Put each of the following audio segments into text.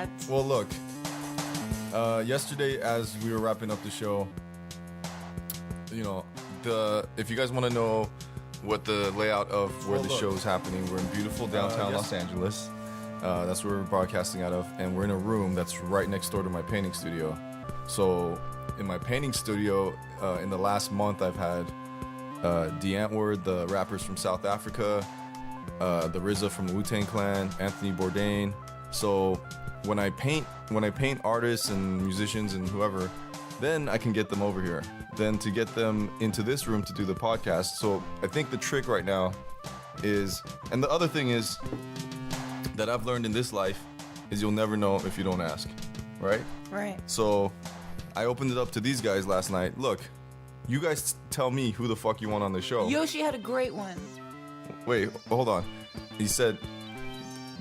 that. Well, look. Yesterday, as we were wrapping up the show, if you guys want to know what the layout of where the show is happening, we're in beautiful downtown Los Angeles. That's where we're broadcasting out of, and we're in a room that's right next door to my painting studio. So, in my painting studio, in the last month, I've had The Antwoord, the rappers from South Africa, the RZA from the Wu-Tang Clan, Anthony Bourdain. So when I paint artists and musicians and whoever, then I can get them over here. Then to get them into this room to do the podcast. So I think the trick right now is, and the other thing is that I've learned in this life is you'll never know if you don't ask, right? Right. So I opened it up to these guys last night. Look, you guys tell me who the fuck you want on the show. Yoshi had a great one. Wait, hold on. He said,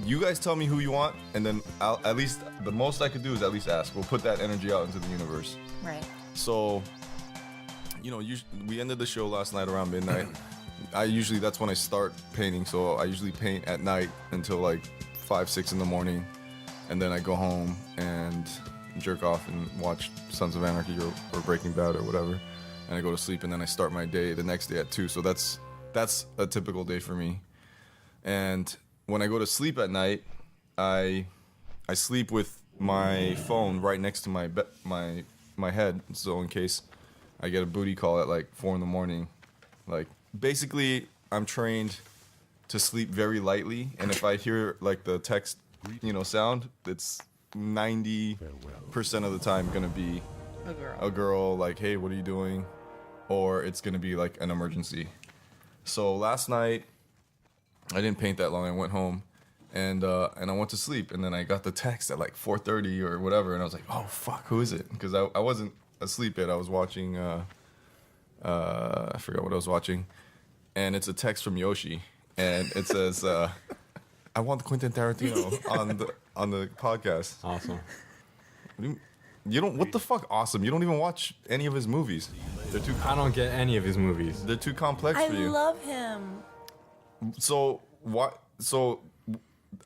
you guys tell me who you want, and then at least the most I could do is at least ask. We'll put that energy out into the universe. Right. So, we ended the show last night around midnight. That's when I start painting, so I usually paint at night until like 5, 6 in the morning, and then I go home and jerk off and watch Sons of Anarchy or Breaking Bad or whatever, and I go to sleep, and then I start my day the next day at 2. So that's a typical day for me. And when I go to sleep at night, I sleep with my phone right next to my head, so in case I get a booty call at like 4 in the morning, like basically I'm trained to sleep very lightly, and if I hear like the text, sound, it's 90% of the time gonna be a girl like, hey, what are you doing? Or it's gonna be like an emergency. So last night I didn't paint that long. I went home and I went to sleep, and then I got the text at like 4:30 or whatever, and I was like, oh fuck, who is it? Because I wasn't asleep yet. I was watching I forgot what I was watching, and it's a text from Yoshi, and it says I want Quentin Tarantino on the podcast. Awesome. You don't, what the fuck, awesome? You don't even watch any of his movies. I don't get any of his movies. They're too complex I for you. love him. So what? So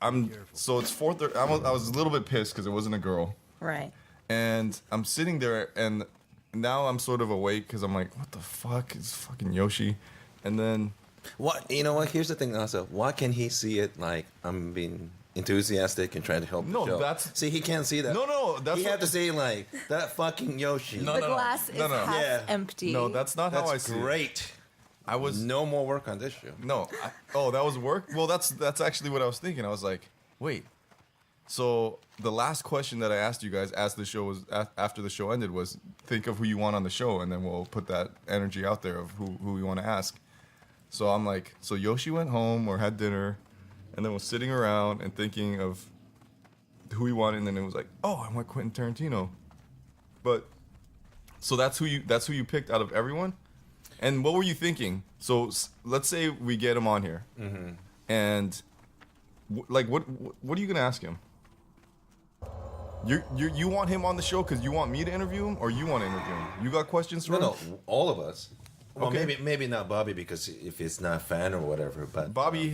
it's 4:30. I was a little bit pissed because it wasn't a girl. Right. And I'm sitting there, and now I'm sort of awake because I'm like, what the fuck? It's fucking Yoshi. And then what? You know what? Here's the thing. Also, why can he see it like I'm being enthusiastic and trying to help? No, the show? that's see, he can't see that. No, that's he had to say like that fucking Yoshi. The glass is half empty. No, that's not how I see it. That's great. I was no more work on this show. No. That was work? Well, that's actually what I was thinking. I was like, wait. So the last question that I asked you guys after the show ended was, think of who you want on the show, and then we'll put that energy out there of who we want to ask. So I'm like, so Yoshi went home or had dinner, and then was sitting around and thinking of who he wanted, and then it was like, oh, I want Quentin Tarantino. But so that's who you picked out of everyone? And what were you thinking? So let's say we get him on here, and like, what are you gonna ask him? You want him on the show because you want me to interview him, or you want to interview him? You got questions for him? No, all of us. Well, Okay. maybe not Bobby, because if it's not a fan or whatever. But Bobby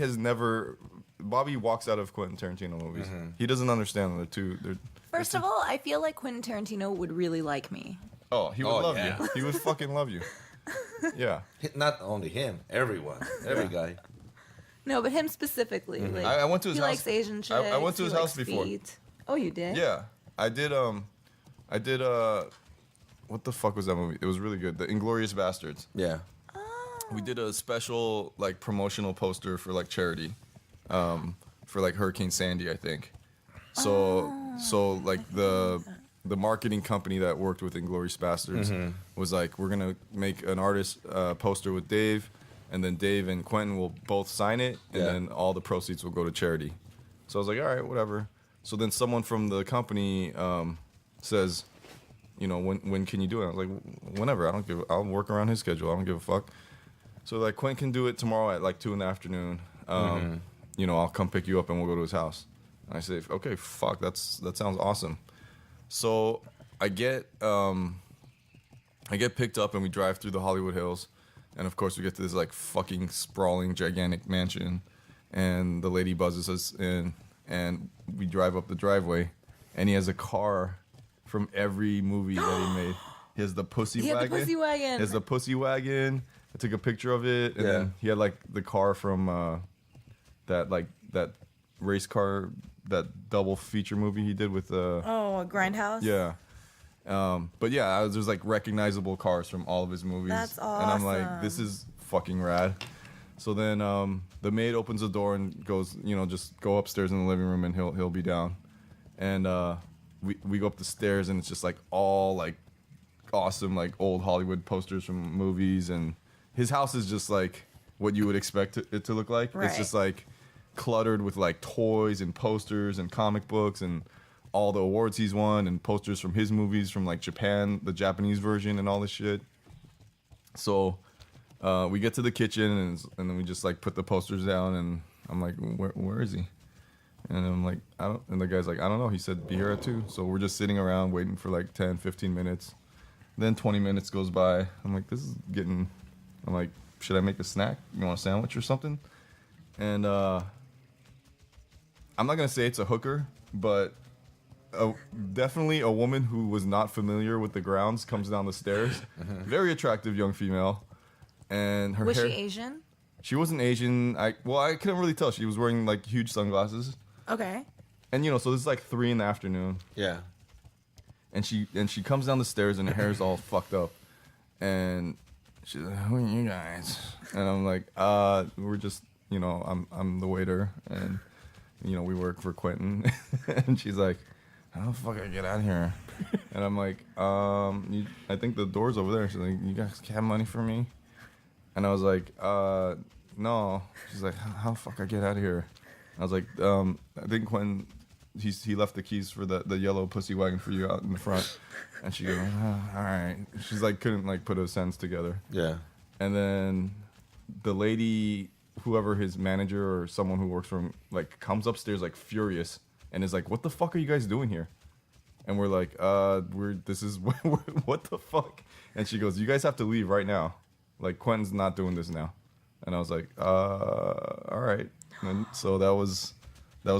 Bobby walks out of Quentin Tarantino movies. He doesn't understand them. First of all, I feel like Quentin Tarantino would really like me. Oh, he would love yeah. you. He would fucking love you. Yeah. not only him, everyone, every guy. No, but him specifically. Like, I went to his he house. likes Asian chicks. I went to his he house likes before. feet. Oh, you did? Yeah, I did. What the fuck was that movie? It was really good. The Inglourious Bastards. Yeah. We did a special like promotional poster for like charity, for like Hurricane Sandy, I think. So like the marketing company that worked with Inglourious Bastards was like, we're gonna make an artist poster with Dave, and then Dave and Quentin will both sign it, and then all the proceeds will go to charity. So I was like, all right, whatever. So then someone from the company says, when can you do it? I was like, whenever. I'll work around his schedule. I don't give a fuck. So like, Quentin can do it tomorrow at like 2 PM. I'll come pick you up and we'll go to his house. And I say, okay, fuck, that sounds awesome. So I get picked up and we drive through the Hollywood Hills, and of course we get to this like fucking sprawling gigantic mansion, and the lady buzzes us in, and we drive up the driveway, and he has a car from every movie that he made. He has the pussy He had wagon. the pussy wagon. He has the pussy wagon. I took a picture of it, and then he had like the car from that race car, that double feature movie he did with a Grindhouse. yeah. But yeah, there's like recognizable cars from all of his movies. That's And I'm like, awesome. this is fucking rad. So then the maid opens the door and goes, just go upstairs in the living room and he'll be down. And we go up the stairs and it's just like all like awesome like old Hollywood posters from movies, and his house is just like what you would expect it to look like. Right. It's just like cluttered with like toys and posters and comic books and all the awards he's won and posters from his movies from like Japan, the Japanese version and all this shit. So we get to the kitchen and then we just like put the posters down and I'm like, where is he? And I'm like, and the guy's like, I don't know. He said, be here at 2. So we're just sitting around waiting for like 10, 15 minutes. Then 20 minutes goes by. I'm like, I'm like, should I make a snack? You want a sandwich or something? And I'm not going to say it's a hooker, but definitely a woman who was not familiar with the grounds comes down the stairs. Very attractive young female. And her Was hair... she Asian? She wasn't Asian. I couldn't really tell. She was wearing like huge sunglasses. Okay. And so this is like 3 p.m. Yeah. And she comes down the stairs and her hair's all fucked up. And she's like, who are you guys? And I'm like, we're just, I'm the waiter and we work for Quentin. And she's like, how the fuck I get out of here? And I'm like, I think the door's over there. She's like, you guys have money for me? And I was like, no. She's like, how the fuck I get out of here? I was like, I think Quentin, he left the keys for the yellow pussy wagon for you out in the front. And she goes, all right. She's like, couldn't like put a sentence together. Yeah. And then the lady, whoever his manager or someone who works for him, like comes upstairs like furious and is like, what the fuck are you guys doing here? And we're like, what the fuck? And she goes, you guys have to leave right now. Like, Quentin's not doing this now. And I was like, all right. And so that was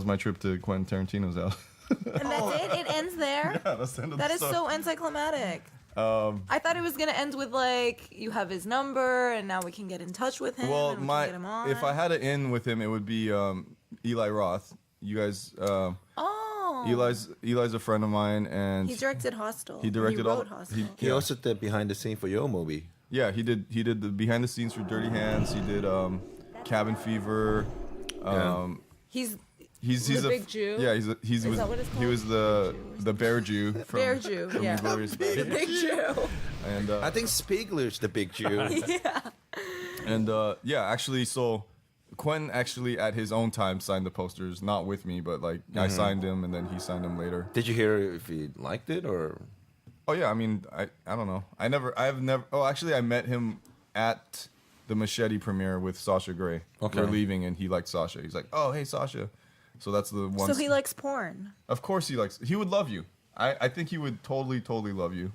my trip to Quentin Tarantino's house. And that's it? It ends there? Yeah, that's the end of That the is story. so anticlimactic. I thought it was going to end with, like, you have his number, and now we can get in touch with him, Well, and we can get him on. if I had to end with him, it would be Eli Roth. You guys, Eli's a friend of mine, and He directed Hostel. He directed all. wrote Hostel. He also did behind the scene for your movie. Yeah, he did the behind the scenes for Dirty Hands. He did Cabin Fever. He's He's the a big Jew? Yeah, he was that what it's he called? was the bear Jew from Bear Jew, from yeah. Inglourious the Basterds. big Jew. And I think Spiegler's the big Jew. yeah, actually, so Quentin actually at his own time signed the posters, not with me, but like I signed him and then he signed them later. Did you hear if he liked it or? Oh yeah, I mean, I don't know. I've never. Oh, actually, I met him at the Machete premiere with Sasha Grey. Okay. We're leaving and he liked Sasha. He's like, oh hey Sasha. So that's the one. So he likes porn. Of course he likes. He would love you. I think he would totally love you.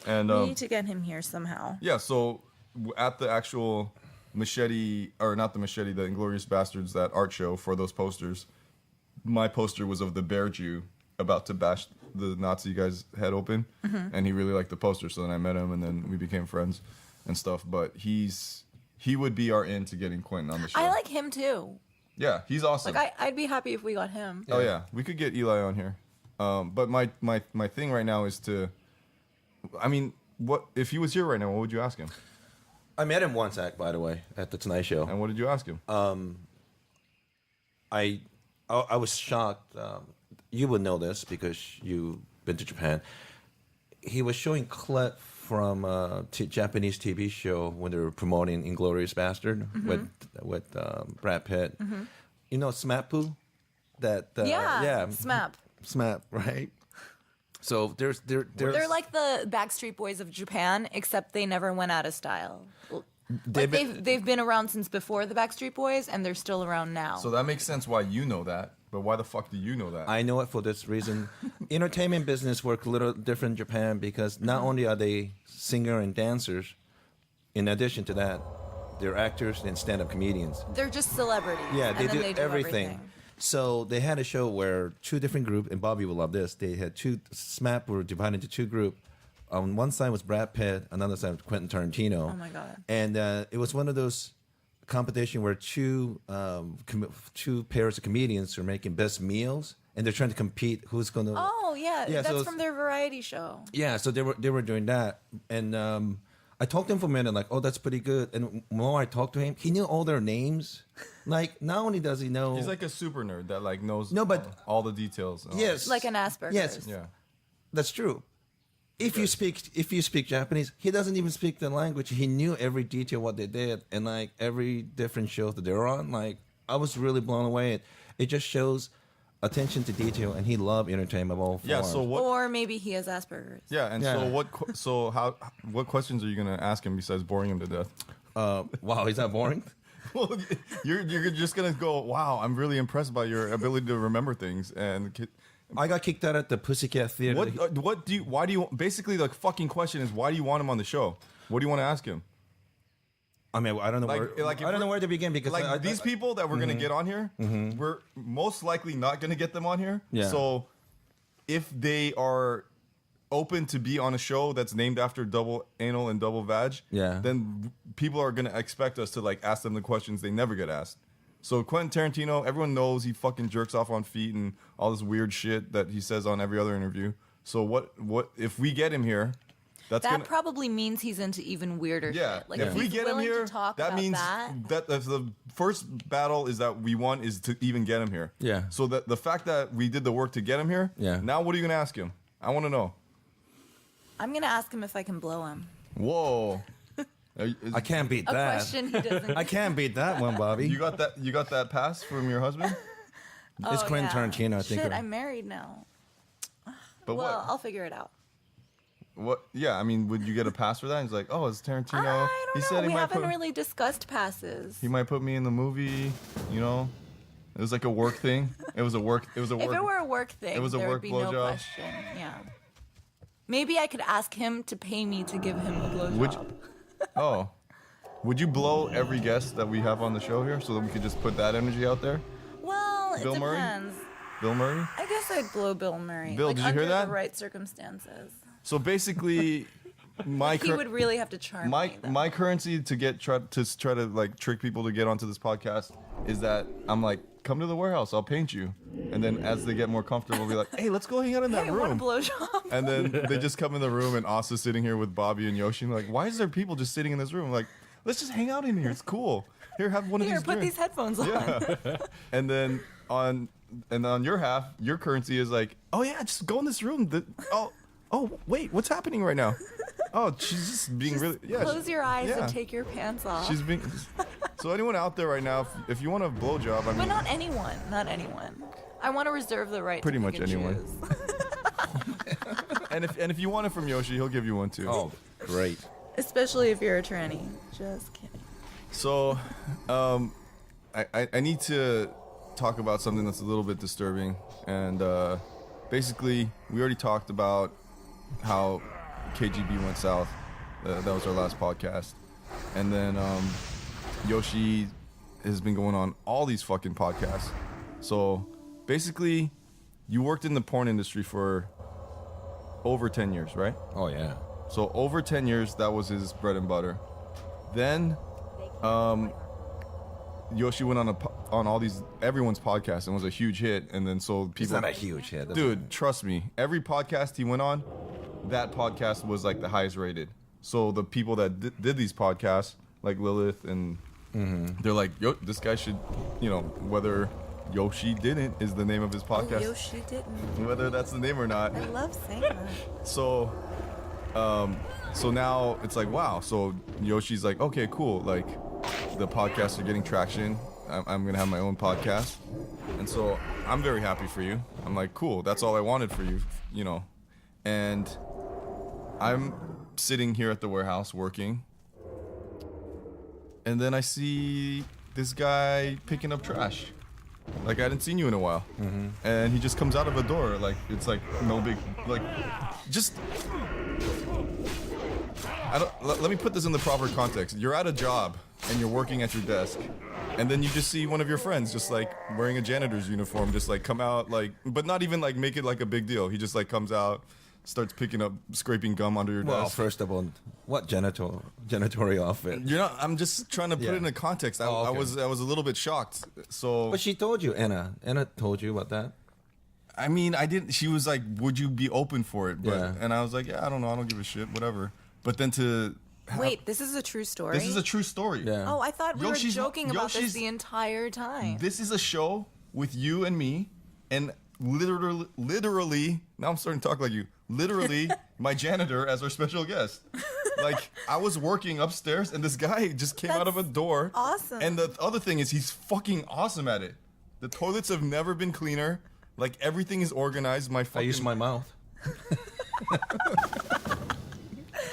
And We need to get him here somehow. yeah, so at the actual Machete, or not the Machete, the Inglourious Bastards, that art show for those posters, my poster was of the bear Jew about to bash the Nazi guy's head open, and he really liked the poster. So then I met him, and then we became friends and stuff. But he would be our in to getting Quentin on the show. I like him too. Yeah, he's awesome. Like I'd be happy if we got him. Oh yeah, we could get Eli on here. But my thing right now is to, I mean, what if he was here right now? What would you ask him? I met him once, by the way, at the Tonight Show. And what did you ask him? I was shocked. You would know this because you've been to Japan. He was showing clip from a Japanese TV show when they were promoting Inglourious Bastard with Brad Pitt. You know Smapu? Yeah, Smap. Right? So they're They're like the Backstreet Boys of Japan, except they never went out of style. Like they've been around since before the Backstreet Boys, and they're still around now. So that makes sense why you know that. But why the fuck do you know that? I know it for this reason. Entertainment business work a little different in Japan because not only are they singer and dancers, in addition to that, they're actors and stand-up comedians. They're just celebrities. Yeah, they and then do everything. So they had a show where two different groups, and Bobby will love this. They had SMAP were divided into two groups. On one side was Brad Pitt, another side was Quentin Tarantino. Oh my God! And it was one of those competition where two pairs of comedians are making best meals, and they're trying to compete who's going to. Oh yeah, so that's from their variety show. Yeah, so they were doing that, and I talked to him for a minute, like, oh, that's pretty good. And the more I talked to him, he knew all their names. Like, not only does he know, He's like a super nerd that like knows but all the details. yes, Like an Asperger's. Yes, Yeah. that's true. If you speak Japanese, he doesn't even speak the language. He knew every detail what they did, and like every different show that they were on. Like, I was really blown away. It just shows attention to detail, and he loved entertainment of all forms. Yeah. So what? Or maybe he has Asperger's. Yeah. And Yeah. so what? What questions are you gonna ask him besides boring him to death? Wow, is that boring? Well, you're just gonna go. Wow, I'm really impressed by your ability to remember things. And I got kicked out at the Pussycat Theater. why do you basically the fucking question is why do you want him on the show? What do you want to ask him? I mean, I don't know Like, I don't know where to begin because Like these people that we're gonna get on here, we're most likely not gonna get them on here. Yeah. So if they are open to be on a show that's named after double anal and double vag, Yeah. then people are gonna expect us to like ask them the questions they never get asked. So Quentin Tarantino, everyone knows he fucking jerks off on feet and all this weird shit that he says on every other interview. So what if we get him here? That probably means he's into even weirder yeah. shit. Like if we he's get him willing here, to talk that about means that if the first battle is that we won is to even get him here. Yeah. So that the fact that we did the work to get him here. Yeah. Now what are you gonna ask him? I want to know. I'm gonna ask him if I can blow him. Whoa. I can't beat A that. question he doesn't. I can't beat that one, Bobby. You got that? You got that pass from your husband? It's Quentin Tarantino, I think. Shit, I'm married now. But Well, I'll figure it out. what? Yeah, I mean, would you get a pass for that? He's like, oh, it's Tarantino. I don't he know. said We might haven't put, really discussed passes. he might put me in the movie. You know, it was like a work thing. It was a work. It was a work. If it were a work thing, It was a there work would be no blowjob. question. Yeah. Maybe I could ask him to pay me to give him a blowjob. Would you- Oh. Would you blow every guest that we have on the show here so that we could just put that energy out there? Well, Bill it Murray? depends. Bill Murray? I guess I'd blow Bill Murray. Bill, like, did you hear under that? the right circumstances. So basically, He would really have to charm me. though. my currency to try to like trick people to get onto this podcast is that I'm like, come to the warehouse, I'll paint you, and then as they get more comfortable, I'll be like, hey, let's go hang out in that Hey, want a room. blowjob? And then they just come in the room, and Asa's sitting here with Bobby and Yoshi. And like, why is there people just sitting in this room? Like, let's just hang out in here. It's cool. Here, have one of Here, these. put drinks. these headphones on. Yeah. And then on your half, your currency is like, oh yeah, just go in this room. Oh wait, what's happening right now? Oh, she's just being really Close your eyes yeah. and take your pants off. She's being. So anyone out there right now, if you want a blowjob, I mean, But not anyone. Not anyone. I want to reserve the right Pretty to much pick and anyone. choose. and if you want it from Yoshi, he'll give you one too. Oh, great. Especially if you're a tranny. Just kidding. So, I need to talk about something that's a little bit disturbing, and basically, we already talked about how KGB went south. That was our last podcast, and then Yoshi has been going on all these fucking podcasts. So, basically, you worked in the porn industry for over 10 years, right? Oh, yeah. So over 10 years, that was his bread and butter. Then, Yoshi went on all these everyone's podcast and was a huge hit. And then so people, It's not a huge hit. dude, trust me, every podcast he went on, that podcast was like the highest rated. So the people that did these podcasts, like Lilith, and they're like, yo, this guy should, whether Yoshi didn't is the name of his podcast. Yoshi didn't. Whether that's the name or not. I love saying that. So now it's like, wow. So Yoshi's like, okay, cool. Like, the podcasts are getting traction. I'm gonna have my own podcast, and so I'm very happy for you. I'm like, cool. That's all I wanted for you, And I'm sitting here at the warehouse working, and then I see this guy picking up trash. Like, I hadn't seen you in a while. And he just comes out of a door. Like, it's like no big, like, just. Let me put this in the proper context. You're at a job and you're working at your desk, And then you just see one of your friends just like wearing a janitor's uniform, just like come out like, but not even like make it like a big deal. He just like comes out, starts picking up, scraping gum under your Well, desk. first of all, what janitorial outfit? You're not. I'm just trying to put Yeah. it in a context. I okay. was a little bit shocked. So But she told you, Anna. Anna told you about that. I mean, I didn't. She was like, "Would you be open for it?" But, Yeah. And I was like, "Yeah, I don't know. I don't give a shit. Whatever." But then to Wait, this is a true story? this is a true story. Yeah. Oh, I thought we Yoshi's- were joking about Yoshi's- this the entire time. This is a show with you and me, and literally. Now I'm starting to talk like you. Literally, my janitor as our special guest. Like I was working upstairs, and this guy just came out of a door. awesome. And the other thing is, he's fucking awesome at it. The toilets have never been cleaner. Like everything is organized. My I fucking. use my mouth.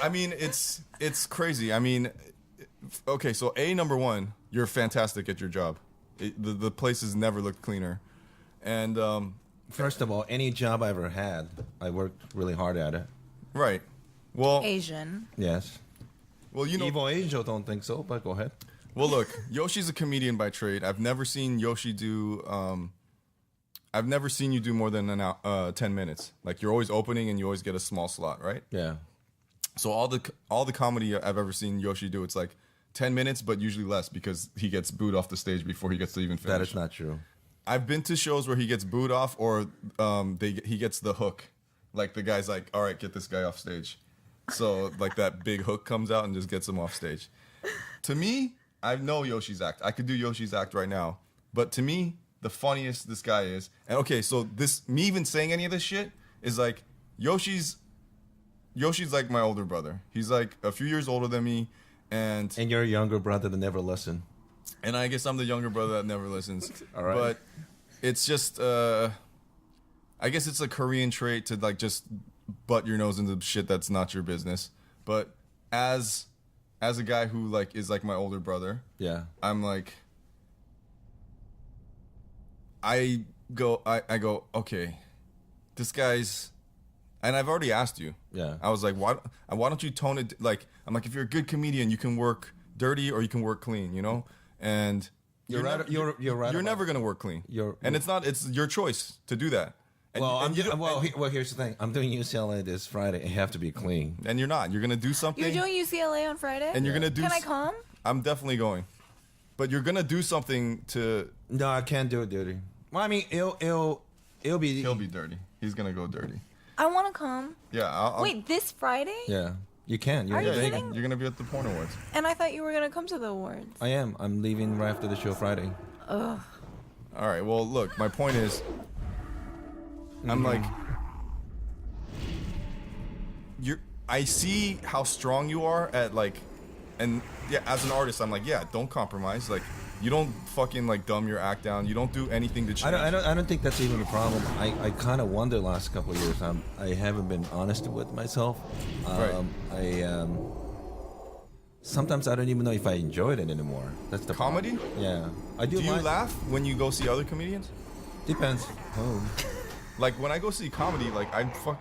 I mean, it's crazy. I mean, okay, so number one, you're fantastic at your job. The place has never looked cleaner, and First of all, any job I ever had, I worked really hard at it. right. Well, Asian. Yes. well, you know, Evil Angel don't think so, but go ahead. well, look, Yoshi's a comedian by trade. I've never seen Yoshi do. I've never seen you do more than 10 minutes. Like you're always opening, and you always get a small slot, right? Yeah. So all the comedy I've ever seen Yoshi do, it's like 10 minutes, but usually less because he gets booed off the stage before he gets to even finish. That is not true. I've been to shows where he gets booed off, or he gets the hook, like the guy's like, "All right, get this guy off stage," so like that big hook comes out and just gets him off stage. To me, I know Yoshi's act. I could do Yoshi's act right now, but to me, the funniest this guy is. And okay, so me even saying any of this shit is like Yoshi's like my older brother. He's like a few years older than me, and And your younger brother that never listened. I guess I'm the younger brother that never listens. All right. But it's just, I guess it's a Korean trait to like just butt your nose into shit that's not your business. But as a guy who like is like my older brother, Yeah. I'm like, I go, okay, this guy's, and I've already asked you. Yeah. I was like, why don't you tone it? Like, I'm like, if you're a good comedian, you can work dirty or you can work clean, you know? And You're right- never, you're right You're about never gonna work clean. You're- and it's your choice to do that. And, Well, and you don't- here's the thing. I'm doing UCLA this Friday. You have to be clean. and you're not. You're gonna do something. You're doing UCLA on Friday? And you're gonna do. Can I come? I'm definitely going. But you're gonna do something to. No, I can't do it dirty. Well, I mean, it'll be. He'll be dirty. He's gonna go dirty. I want to come. Yeah. I'll, Wait, this Friday? Yeah, you can. You're Are you in Yeah, Vegas. kidding? you're gonna be at the porn awards. And I thought you were going to come to the awards. I am. I'm leaving right after the show Friday. All right. Well, look. My point is, I'm like, I see how strong you are at like, and yeah, as an artist, I'm like, yeah, don't compromise. Like, you don't fucking like dumb your act down. You don't do anything to change. I don't think that's even a problem. I kind of wonder the last couple of years. I haven't been honest with myself. Right. Sometimes I don't even know if I enjoyed it anymore. That's the Comedy? problem. Yeah, I do. Do you like- laugh when you go see other comedians? Depends. Oh. Like when I go see comedy, like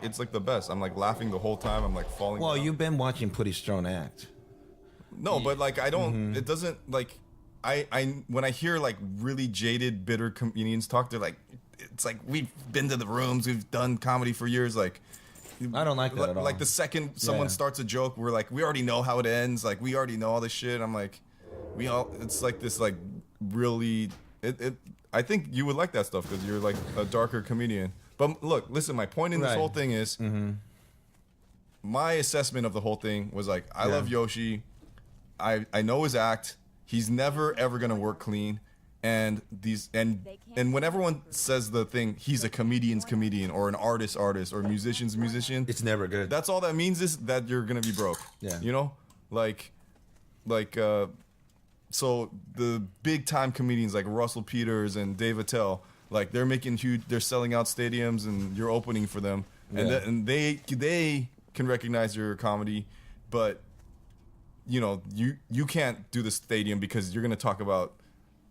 it's like the best. I'm like laughing the whole time. I'm like falling. Well, down. you've been watching pretty strong act. No, but like I don't. Mm-hmm. It doesn't like. I when I hear like really jaded, bitter comedians talk, they're like, it's like we've been to the rooms, we've done comedy for years. Like, I don't like that at all. Like the second someone Yeah. starts a joke, we're like, we already know how it ends. Like we already know all this shit. I'm like, it's like this like really. I think you would like that stuff because you're like a darker comedian. But look, listen, my point in this Right. whole thing is, my assessment of the whole thing was like, I Yeah. love Yoshi. I know his act. He's never ever gonna work clean. And when everyone says the thing, he's a comedian's comedian or an artist's artist or musician's musician, It's never good. that's all that means is that you're gonna be broke. Yeah. You know, so the big time comedians like Russell Peters and Dave Attell, like they're making huge, they're selling out stadiums and you're opening for them, and Yeah. and they can recognize your comedy, but you know you can't do the stadium because you're gonna talk about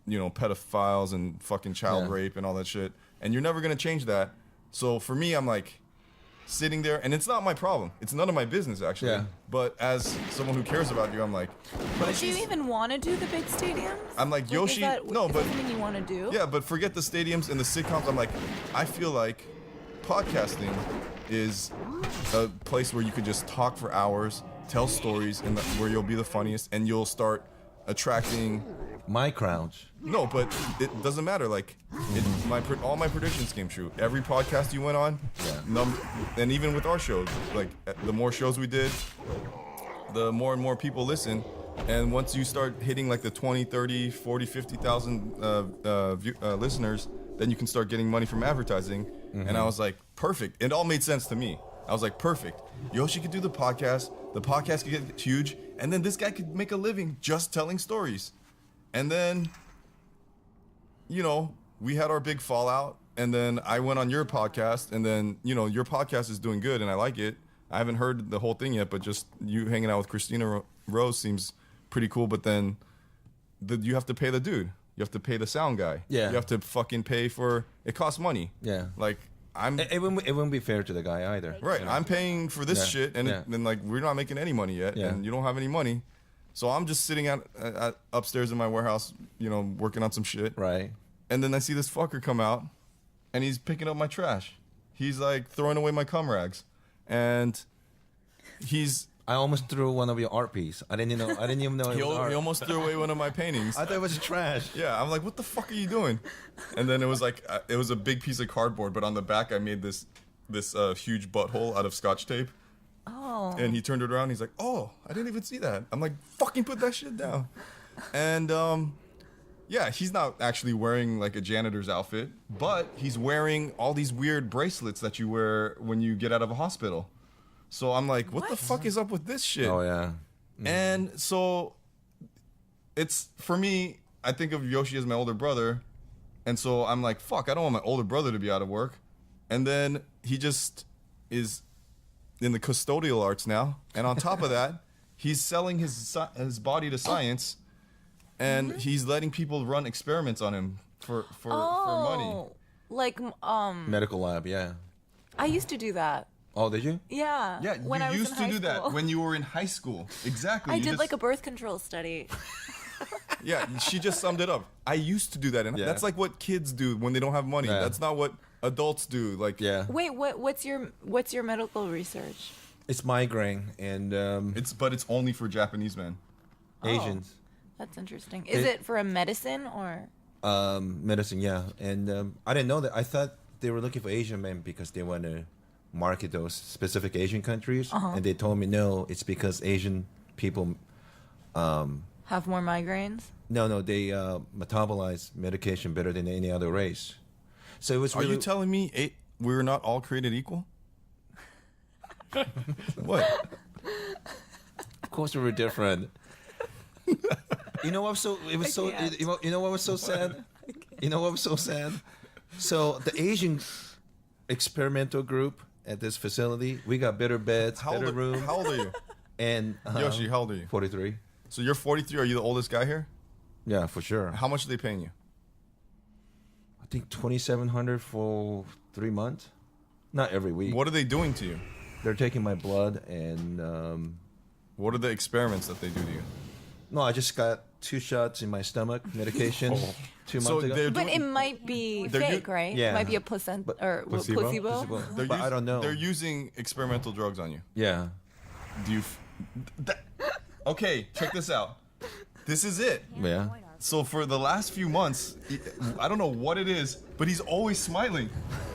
pedophiles and fucking child Yeah. rape and all that shit, and you're never gonna change that. So for me, I'm like, sitting there, and it's not my problem. It's none of my business, actually. Yeah. But as someone who cares about you, I'm like, But do you even want to do the big stadiums? I'm like, Yoshi, Is no, that but something you want to do? yeah, but forget the stadiums and the sitcoms. I'm like, I feel like podcasting is a place where you can just talk for hours, tell stories, and where you'll be the funniest, and you'll start attracting. My crowds. No, but it doesn't matter. Like, all my predictions came true. Every podcast you went on, and even with our shows, like the more shows we did, the more and more people listen. And once you start hitting like the 20, 30, 40, 50,000 listeners, then you can start getting money from advertising. And I was like, perfect. It all made sense to me. I was like, perfect. Yoshi could do the podcast could get huge, and then this guy could make a living just telling stories. And then, you know, we had our big fallout, and then I went on your podcast, and then, you know, your podcast is doing good, and I like it. I haven't heard the whole thing yet, but just you hanging out with Christina Rose seems pretty cool, but then you have to pay the dude. You have to pay the sound guy. Yeah. You have to fucking pay for, it costs money. Yeah. Like, It wouldn't be fair to the guy either. right, you know? I'm paying for this shit, and then like, we're not making any money yet, Yeah. and you don't have any money. So I'm just sitting at upstairs in my warehouse, you know, working on some shit. Right. And then I see this fucker come out, and he's picking up my trash. He's like throwing away my cum rags, and I almost threw one of your art pieces. I didn't even know it he was art. almost threw away one of my paintings. I thought it was trash. Yeah, I'm like, what the fuck are you doing? And then it was like, it was a big piece of cardboard, but on the back I made this huge butthole out of Scotch tape. Oh. And he turned it around. He's like, "Oh, I didn't even see that." I'm like, "Fucking put that shit down." And yeah, he's not actually wearing like a janitor's outfit, but he's wearing all these weird bracelets that you wear when you get out of a hospital. So I'm like, what the fuck is up with this shit? Oh yeah. And so it's, for me, I think of Yoshi as my older brother, and so I'm like, fuck, I don't want my older brother to be out of work. And then he just is in the custodial arts now, and on top of that, he's selling his body to science, and he's letting people run experiments on him for money. Like, Medical lab. Yeah. I used to do that. Oh, did you? Yeah. Yeah, when I you was used in to high do that school. when you were in high school. Exactly. I You did just- like a birth control study. Yeah, she just summed it up. I used to do that, and Yeah. that's like what kids do when they don't have money. Yeah. That's not what adults do. Like, Yeah. Wait, what's your medical research? It's migraine and but it's only for Japanese men. Asians. That's interesting. Is it for a medicine or? Medicine, yeah. And I didn't know that. I thought they were looking for Asian men because they want to market those specific Asian countries. And they told me, no, it's because Asian people... Have more migraines? No, they metabolize medication better than any other race. So it was Are really... you telling me we're not all created equal? What? Of course we were different. You know what? You know what was so sad? You know what was so sad? So the Asian experimental group at this facility, we got better beds, better rooms. How old are you? And Yoshi, how old are you? 43. So you're 43. Are you the oldest guy here? Yeah, for sure. How much are they paying you? I think 2,700 for 3 months. Not every week. What are they doing to you? They're taking my blood and What are the experiments that they do to you? no, I just got 2 shots in my stomach, medication, 2 months ago. But it might be They're fake, right? Yeah. It might be a placenta or placebo? placebo. They're But I don't know. They're using experimental drugs on you. Yeah. Do you? Okay, check this out. This is it. Yeah. So for the last few months, I don't know what it is, but he's always smiling.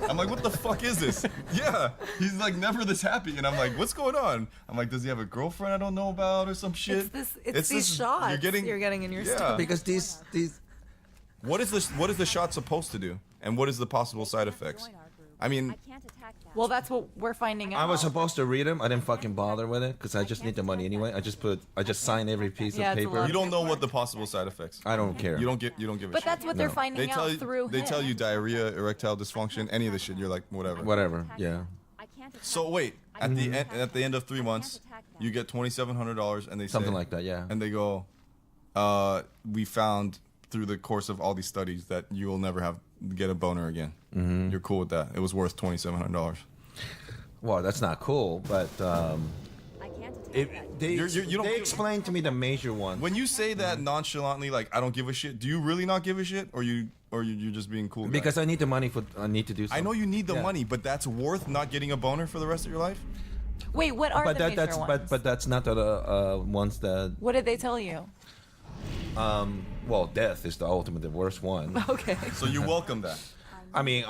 I'm like, what the fuck is this? Yeah, he's like never this happy, and I'm like, what's going on? I'm like, does he have a girlfriend I don't know about or some shit? It's these shots you're getting in your stomach. Because these What is the shot supposed to do, and what is the possible side effects? I mean, Well, that's what we're finding out. I was supposed to read them. I didn't fucking bother with it because I just need the money anyway. I just sign every piece Yeah, of it's a paper. lot. you don't know what the possible side effects. I don't care. You don't give a But shit. that's what they're finding They tell out you through they him. tell you diarrhea, erectile dysfunction, any of the shit. You're like, whatever. Whatever. Yeah. So wait, at the end of 3 months, you get $2,700, and they say Something like that. Yeah. and they go, we found through the course of all these studies that you will never get a boner again. You're cool with that. It was worth $2,700. Well, that's not cool, but they you don't- explained to me the major ones. When you say that nonchalantly, like I don't give a shit, do you really not give a shit, or you're just being cool? Guy? Because I need the money I need to do something. I know you need the Yeah. money, but that's worth not getting a boner for the rest of your life. Wait, what are But the major that's ones? but that's not the ones that What did they tell you? well, death is the ultimate, the worst one. Okay. So you welcome that. I mean,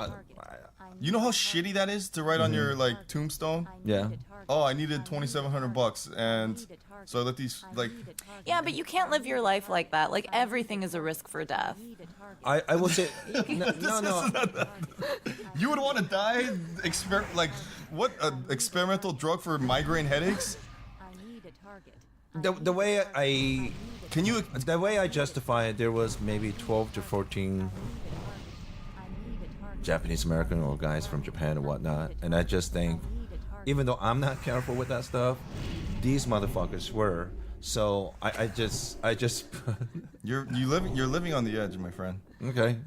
You know how shitty that is to write on your like tombstone. yeah. Oh, I needed $2,700, and so I let these like. Yeah, but you can't live your life like that. Like everything is a risk for death. I will say no. You would want to die? Like what? Experimental drug for migraine headaches? The way I Can you? the way I justify it, there was maybe 12 to 14 Japanese American or guys from Japan and whatnot, and I just think, even though I'm not careful with that stuff, these motherfuckers were. So I just You're living on the edge, my friend. okay.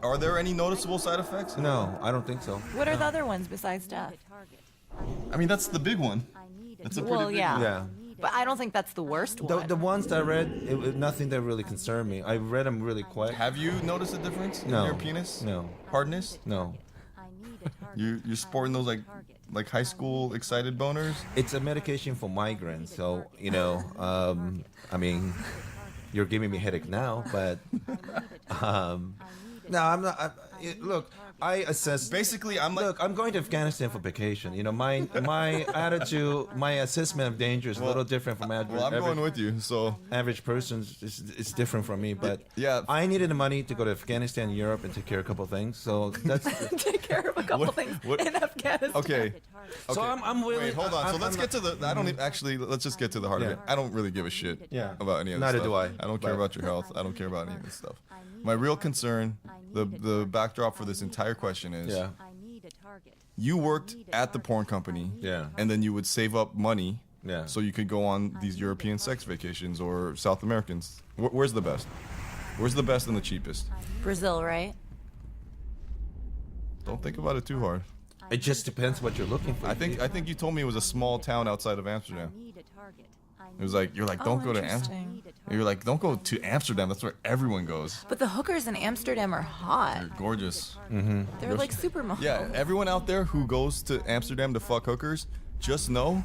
Are there any noticeable side effects? No, I don't think so. What are the other ones besides death? I mean, that's the big one. That's a pretty Well, big yeah. one. Yeah. But I don't think that's the worst one. The ones that I read, it was nothing that really concerned me. I read them really quick. Have you noticed a difference in No. your penis? No. Hardness? No. You're sporting those like high school excited boners? It's a medication for migraine, so I mean, you're giving me headache now, but no, I'm not. Look, I assess. Basically, I'm like. Look, I'm going to Afghanistan for vacation. You know, my attitude, my assessment of danger is a little different from Well, I'm going with you, so. average person. It's different from me, but Yeah. I needed the money to go to Afghanistan, Europe, and take care of a couple of things. So that's. Take care of a couple What- things what- in Afghanistan. Okay. So I'm willing. Wait, hold on. So I'm let's not- get to the. I don't actually. Let's just get to the heart of Yeah. it. I don't really give a shit Yeah. about any of this Neither stuff. do I, I don't care but- about your health. I don't care about any of this stuff. My real concern, the backdrop for this entire question is, Yeah. you worked at the porn company, Yeah. and then you would save up money, Yeah. so you could go on these European sex vacations or South Americans. Where's the best? Where's the best and the cheapest? Brazil, right? Don't think about it too hard. It just depends what you're looking for. I think you told me it was a small town outside of Amsterdam. It was like you're like don't go to Amsterdam. Interesting. You're like don't go to Amsterdam. That's where everyone goes. But the hookers in Amsterdam are hot. They're gorgeous. They're like supermodels. Yeah, everyone out there who goes to Amsterdam to fuck hookers, just know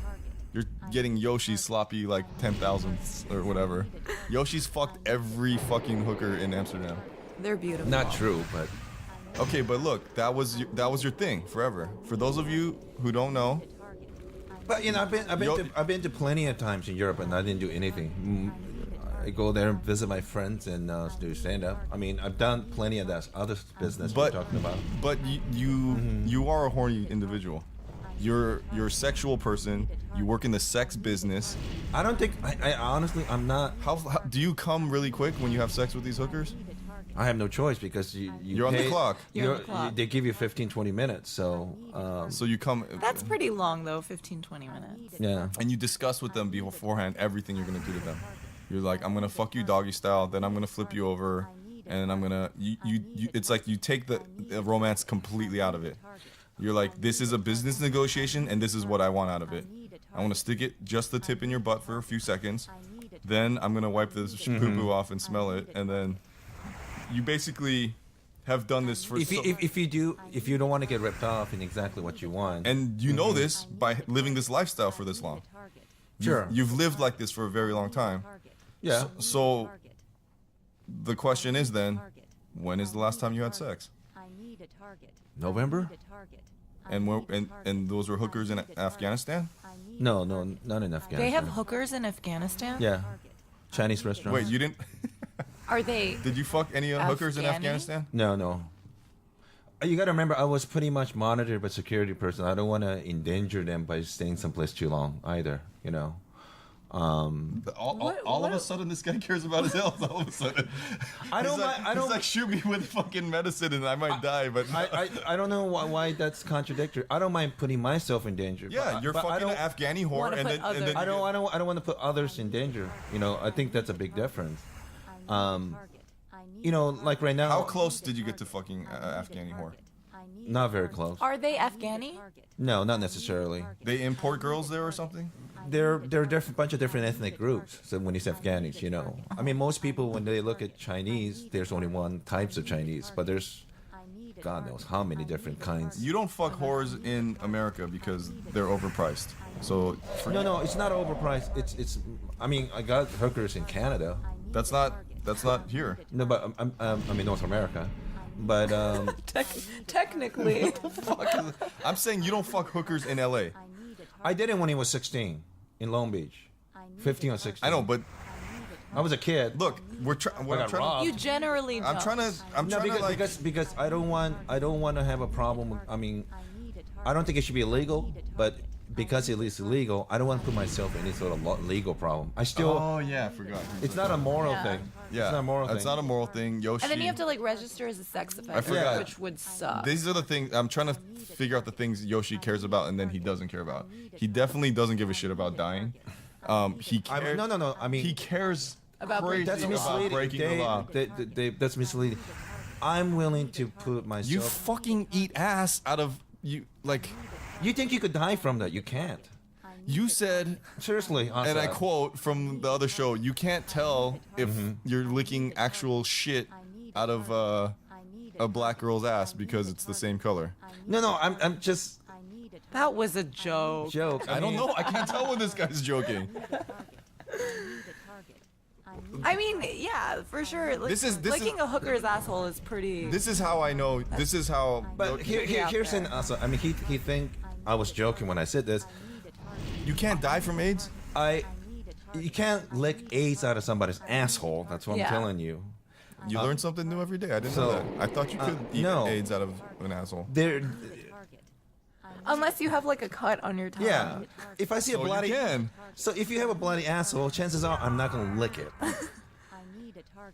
you're getting Yoshi sloppy like 10,000 or whatever. Yoshi's fucked every fucking hooker in Amsterdam. They're beautiful. Not true, but Okay, but look, that was your thing forever. For those of you who don't know, you know I've been to plenty of times in Europe and I didn't do anything. I go there and visit my friends and do stand up. I mean I've done plenty of that other business but we're talking about. but you are a horny individual. You're a sexual person. You work in the sex business. I don't think I honestly I'm not. How do you come really quick when you have sex with these hookers? I have no choice because You're on the clock. You're on the clock. They give you 15-20 minutes, so So you come. That's pretty long, though, 15, 20 minutes. yeah. And you discuss with them beforehand everything you're gonna do to them. You're like, I'm gonna fuck you doggy style, then I'm gonna flip you over, and I'm gonna you. It's like you take the romance completely out of it. You're like, this is a business negotiation, and this is what I want out of it. I want to stick it just the tip in your butt for a few seconds, then I'm gonna wipe this poo poo off and smell it, and then you basically have done this for. If you don't want to get ripped off in exactly what you want, and you know this by living this lifestyle for this long. Sure. You've lived like this for a very long time. yeah. So the question is then, when is the last time you had sex? November? And those were hookers in Afghanistan? No, not in Afghanistan. They have hookers in Afghanistan? Yeah, Chinese restaurants. Wait, you didn't? Are they? Did you fuck any hookers in Afghani? Afghanistan? No. You got to remember, I was pretty much monitored by security person. I don't want to endanger them by staying someplace too long either. You know. All of a sudden, this guy cares about his health. All of a sudden, I don't He's like, mind- I don't- He's like, shoot me with fucking medicine and I might die, but I don't know why that's contradictory. I don't mind putting myself in danger. yeah, but, you're but I fucking don't, an Afghani whore, Wanna and put then, and then I don't want to put others in danger. You know, I think that's a big difference. You know, like right now. How close did you get to fucking Afghani whore? Not very close. Are they Afghani? No, not necessarily. They import girls there or something? They're a bunch of different ethnic groups. So when you say Afghanis, I mean, most people when they look at Chinese, there's only one types of Chinese, but there's God knows how many different kinds. You don't fuck whores in America because they're overpriced. So No, it's not overpriced. It's. I mean, I got hookers in Canada. that's not here. No, but I'm in North America. But Technically. I'm saying you don't fuck hookers in LA. I did it when he was 16 in Long Beach, 15 or 16. I know, but I was a kid. look, what I'm got trying robbed. You generally don't. I'm No, trying to like because I don't want to have a problem. I mean, I don't think it should be illegal, but because it is illegal, I don't want to put myself in any sort of legal problem. I still. Oh yeah, I forgot. It's not a moral Yeah. thing. Yeah, It's not a moral thing. It's not a moral thing. Yoshi. And then you have to like register as a sex offender, forgot. which would suck. These are the things I'm trying to figure out the things Yoshi cares about and then he doesn't care about. He definitely doesn't give a shit about dying. He cares. No. I mean, he cares About crazy that's breaking the law. misleading. breaking the law. That's misleading. I'm willing to put myself. You fucking eat ass out of you. Like You think you could die from that? You can't. you said, Seriously, and I quote from the other show: "You can't tell if you're licking actual shit out of a black girl's ass because it's the same color." No, I'm just That was a joke. joke. I don't know. I can't tell when this guy's joking. I mean, yeah, for sure. Like, This is- licking a hooker's asshole is pretty. This is how I know. This is how. But here's an also. I mean, he think I was joking when I said this. You can't die from AIDS. You can't lick AIDS out of somebody's asshole. That's what Yeah. I'm telling you. You learn something new every day. I didn't know so, that. I thought you could eat no. AIDS out of an asshole. There, Unless you have like a cut on your tongue. yeah. If I see a So bloody, you can. so if you have a bloody asshole, chances are I'm not gonna lick it.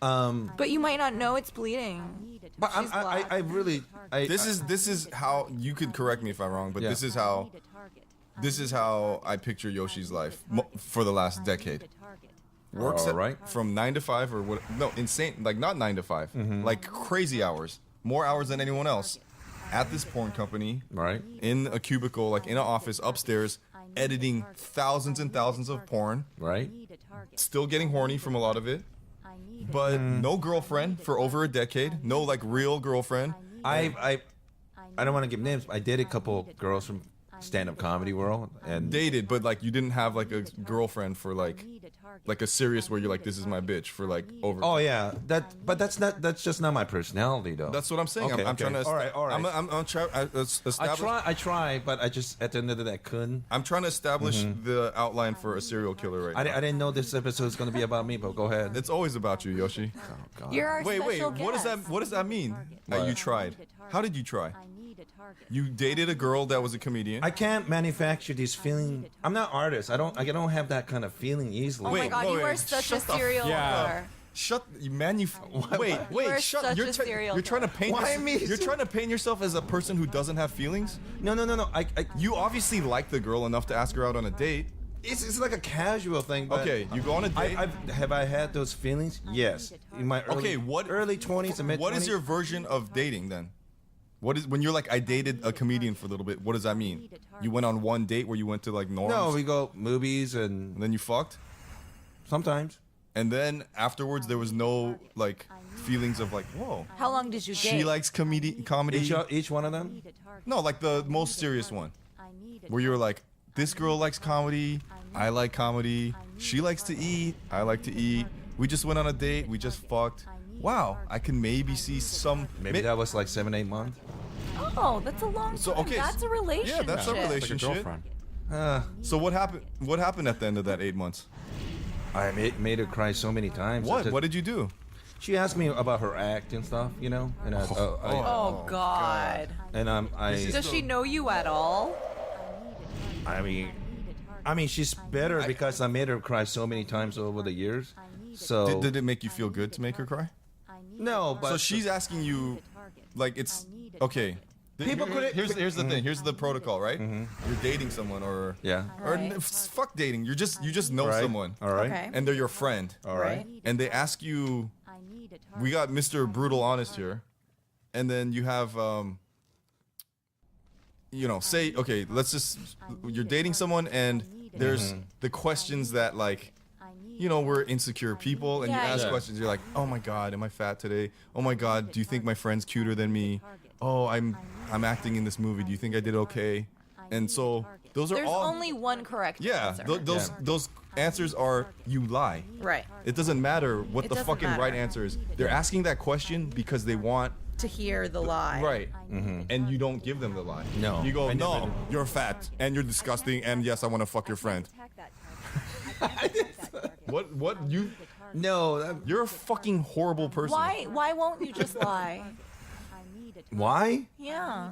But you might not know it's bleeding. But She's black. I really, This is how you could correct me if I'm wrong, but Yeah. this is how I picture Yoshi's life for the last decade. Works All right. from 9 to 5 or what? No, insane. Like not 9 to 5, like crazy hours, more hours than anyone else. At this porn company, right. in a cubicle, like in an office upstairs, editing thousands and thousands of porn, Right. still getting horny from a lot of it, but no girlfriend for over a decade, no like real girlfriend. I don't want to give names. I dated a couple girls from stand-up comedy world, and Dated, but like you didn't have like a girlfriend for like a serious where you're like, this is my bitch for like over. oh yeah, but that's just not my personality though. That's what I'm saying. Okay, I'm trying to. all right. I'm trying to establish. I try, but I just at the end of the day I couldn't. I'm trying to establish the outline for a serial killer right now. I didn't know this episode was going to be about me, but go ahead. It's always about you, Yoshi. You're our Wait. special What does guest. that mean? That you tried? How did you try? You dated a girl that was a comedian. I can't manufacture these feeling. I'm not artist. I don't have that kind of feeling easily. Oh Wait, my god, you wait, are such a shut the serial Yeah. killer. Shut you wait, are shut such you're, a serial you're trying to killer. paint Why yourself, me? you're trying to paint yourself as a person who doesn't have feelings. No. You obviously like the girl enough to ask her out on a date. It's like a casual thing. But Okay, you go on a date. have I had those feelings? Yes. In my early, early 20s and mid 20s. What is your version of dating then? What is when you're like I dated a comedian for a little bit? What does that mean? You went on one date where you went to like Norm's, No, we go movies and and then you fucked, sometimes. and then afterwards there was no like feelings of like whoa. How long did you date? She likes comedy. Each one of them. No, like the most serious one, where you were like, this girl likes comedy. I like comedy. She likes to eat. I like to eat. We just went on a date. We just fucked. Wow, I can maybe see some. Maybe that was like 7-8 months. Oh, that's a long time. So, okay, That's a relationship. Yeah, that's a Like a relationship. girlfriend. So what happened? What happened at the end of that 8 months? I made her cry so many times. What? What did you do? She asked me about her act and stuff, and Oh god. This Does she know you at all? I mean, she's better because I made her cry so many times over the years. So Did it make you feel good to make her cry? no, but So she's asking you, like it's okay. People could- Here's the thing. Here's the protocol, right? You're dating someone, or yeah, or Right. fuck dating. You just know right. someone, All right, Okay. and they're your friend, all right. and they ask you. We got Mr. Brutal Honest here, and then you have say, okay, let's just, you're dating someone and there's the questions that like, we're insecure people and you Yeah, ask yeah. questions. You're like, oh my God, am I fat today? Oh my God, do you think my friend's cuter than me? Oh, I'm acting in this movie. Do you think I did okay? And so those are There's all. only one correct Yeah, answer. those answers are you lie. Right. It doesn't matter what It the doesn't fucking right matter. answer is. They're asking that question because they want To hear the lie. right, and you don't give them the lie. No. You go, I never no, do." you're fat and you're disgusting and yes, I want to fuck your friend. What you? No. You're a fucking horrible person. Why won't you just lie? Why? Yeah.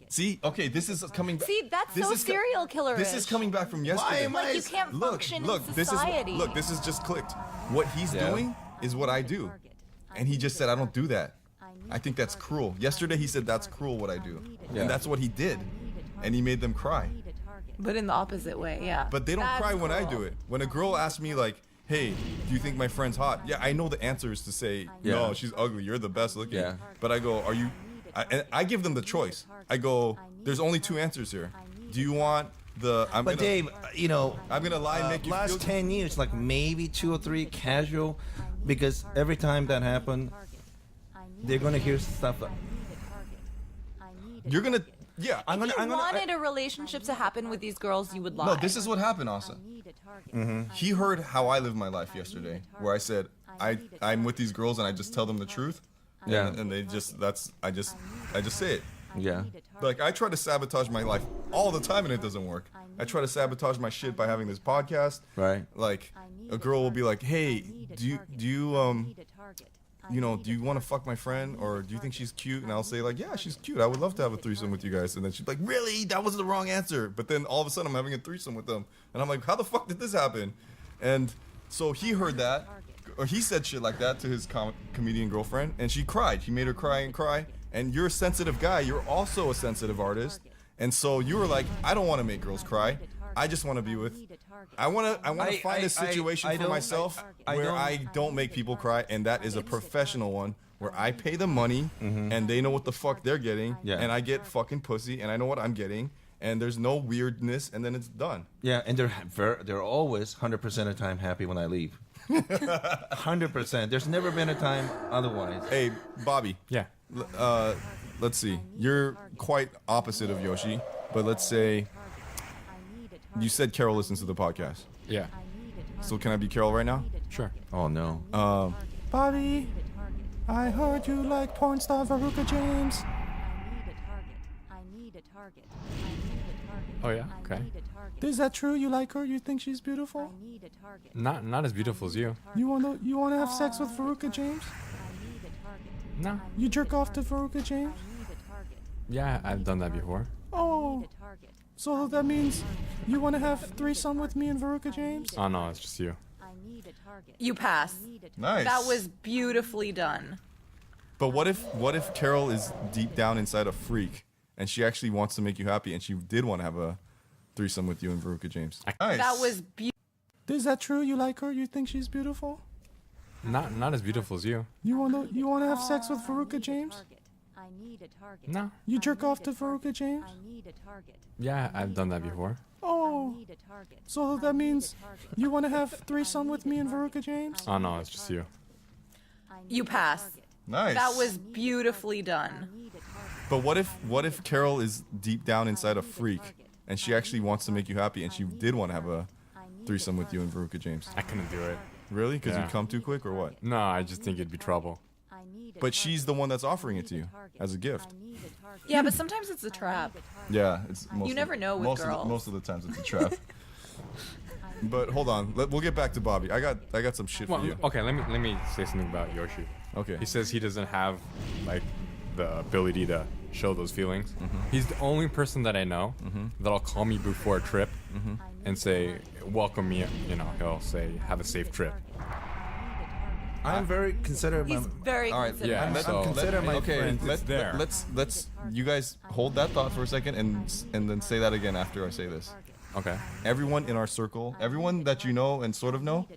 See, okay, this is coming. See, that's this so is co- serial killer. This is coming back from yesterday. am I- Like you can't function in society. This is just clicked. What he's Yeah. doing is what I do, and he just said I don't do that. I think that's cruel. Yesterday he said that's cruel what I do, Yeah. and that's what he did, and he made them cry. But in the opposite way, yeah. But they don't That's cry when I cruel. do it. When a girl asks me like, "Hey, do you think my friend's hot?" Yeah, I know the answer is to say, "No, Yeah. she's ugly. You're the best looking." Yeah. But I go, "Are you?" And I give them the choice. I go, "There's only two answers here. Do you want the?" But Dave, I'm gonna lie and make you last feel. 10 years, like maybe 2 or 3 casual, because every time that happened, they're gonna hear stuff like, You're gonna. Yeah, I'm If gonna, you wanted a relationship to happen with these girls, you would lie. No, this is what happened, Asa. He heard how I live my life yesterday, where I said I'm with these girls and I just tell them the truth. Yeah. And they just I just say it. yeah. Like I try to sabotage my life all the time and it doesn't work. I try to sabotage my shit by having this podcast. Right. Like a girl will be like, "Hey, do you do you want to fuck my friend or do you think she's cute?" And I'll say like, "Yeah, she's cute. I would love to have a threesome with you guys." And then she's like, "Really? That was the wrong answer." But then all of a sudden I'm having a threesome with them. And I'm like, "How the fuck did this happen?" And so he heard that or he said shit like that to his comedian girlfriend and she cried. He made her cry and cry. And you're a sensitive guy. You're also a sensitive artist. And so you were like, "I don't want to make girls cry. I just want to be with I want to find a situation for myself where I don't make people cry, and that is a professional one where I pay them money and they know what the fuck they're getting, Yeah. and I get fucking pussy and I know what I'm getting, and there's no weirdness, and then it's done." Yeah, and they're always 100% of the time happy when I leave. 100%. There's never been a time otherwise. Hey, Bobby. Yeah. Let's see. You're quite opposite of Yoshi, but let's say you said Carol listens to the podcast. Yeah. So can I be Carol right now? Sure. Oh no. Bobby, I heard you like porn star Veruca James. Oh yeah. Okay. Is that true? You like her? You think she's beautiful? Not as beautiful as you. You wanna have sex with Veruca James? No. You jerk off to Veruca James? Yeah, I've done that before. Oh, so that means you wanna have threesome with me and Veruca James? Oh no, it's just you. You pass. Nice. That was beautifully done. But what if Carol is deep down inside a freak and she actually wants to make you happy and she did want to have a threesome with you and Veruca James? Nice. That was Is that true? You like her? You think she's beautiful? Not as beautiful as you. You wanna have sex with Veruca James? No. You jerk off to Veruca James? Yeah, I've done that before. Oh, so that means you wanna have threesome with me and Veruca James? Oh no, it's just you. You pass. Nice. That was beautifully done. But what if Carol is deep down inside a freak and she actually wants to make you happy and she did want to have a threesome with you and Veruca James? I couldn't do it. Really? Because you Yeah. come too quick or what? No, I just think it'd be trouble. But she's the one that's offering it to you as a gift. Yeah, but sometimes it's a trap. Yeah, it's most never know with girls. Most of the times it's a trap. But hold on, we'll get back to Bobby. I got some shit for Well, you. okay, let me say something about Yoshi. Okay. He says he doesn't have like the ability to show those feelings. He's the only person that I know that'll call me before a trip and say, "Welcome me." You know, he'll say, "Have a safe trip." I'm very considerate. He's very All right, considerate. yeah, Let- so- Consider my okay, friends. It's there. let's you guys hold that thought for a second and then say that again after I say this. Okay. Everyone in our circle, everyone that you know and sort of know,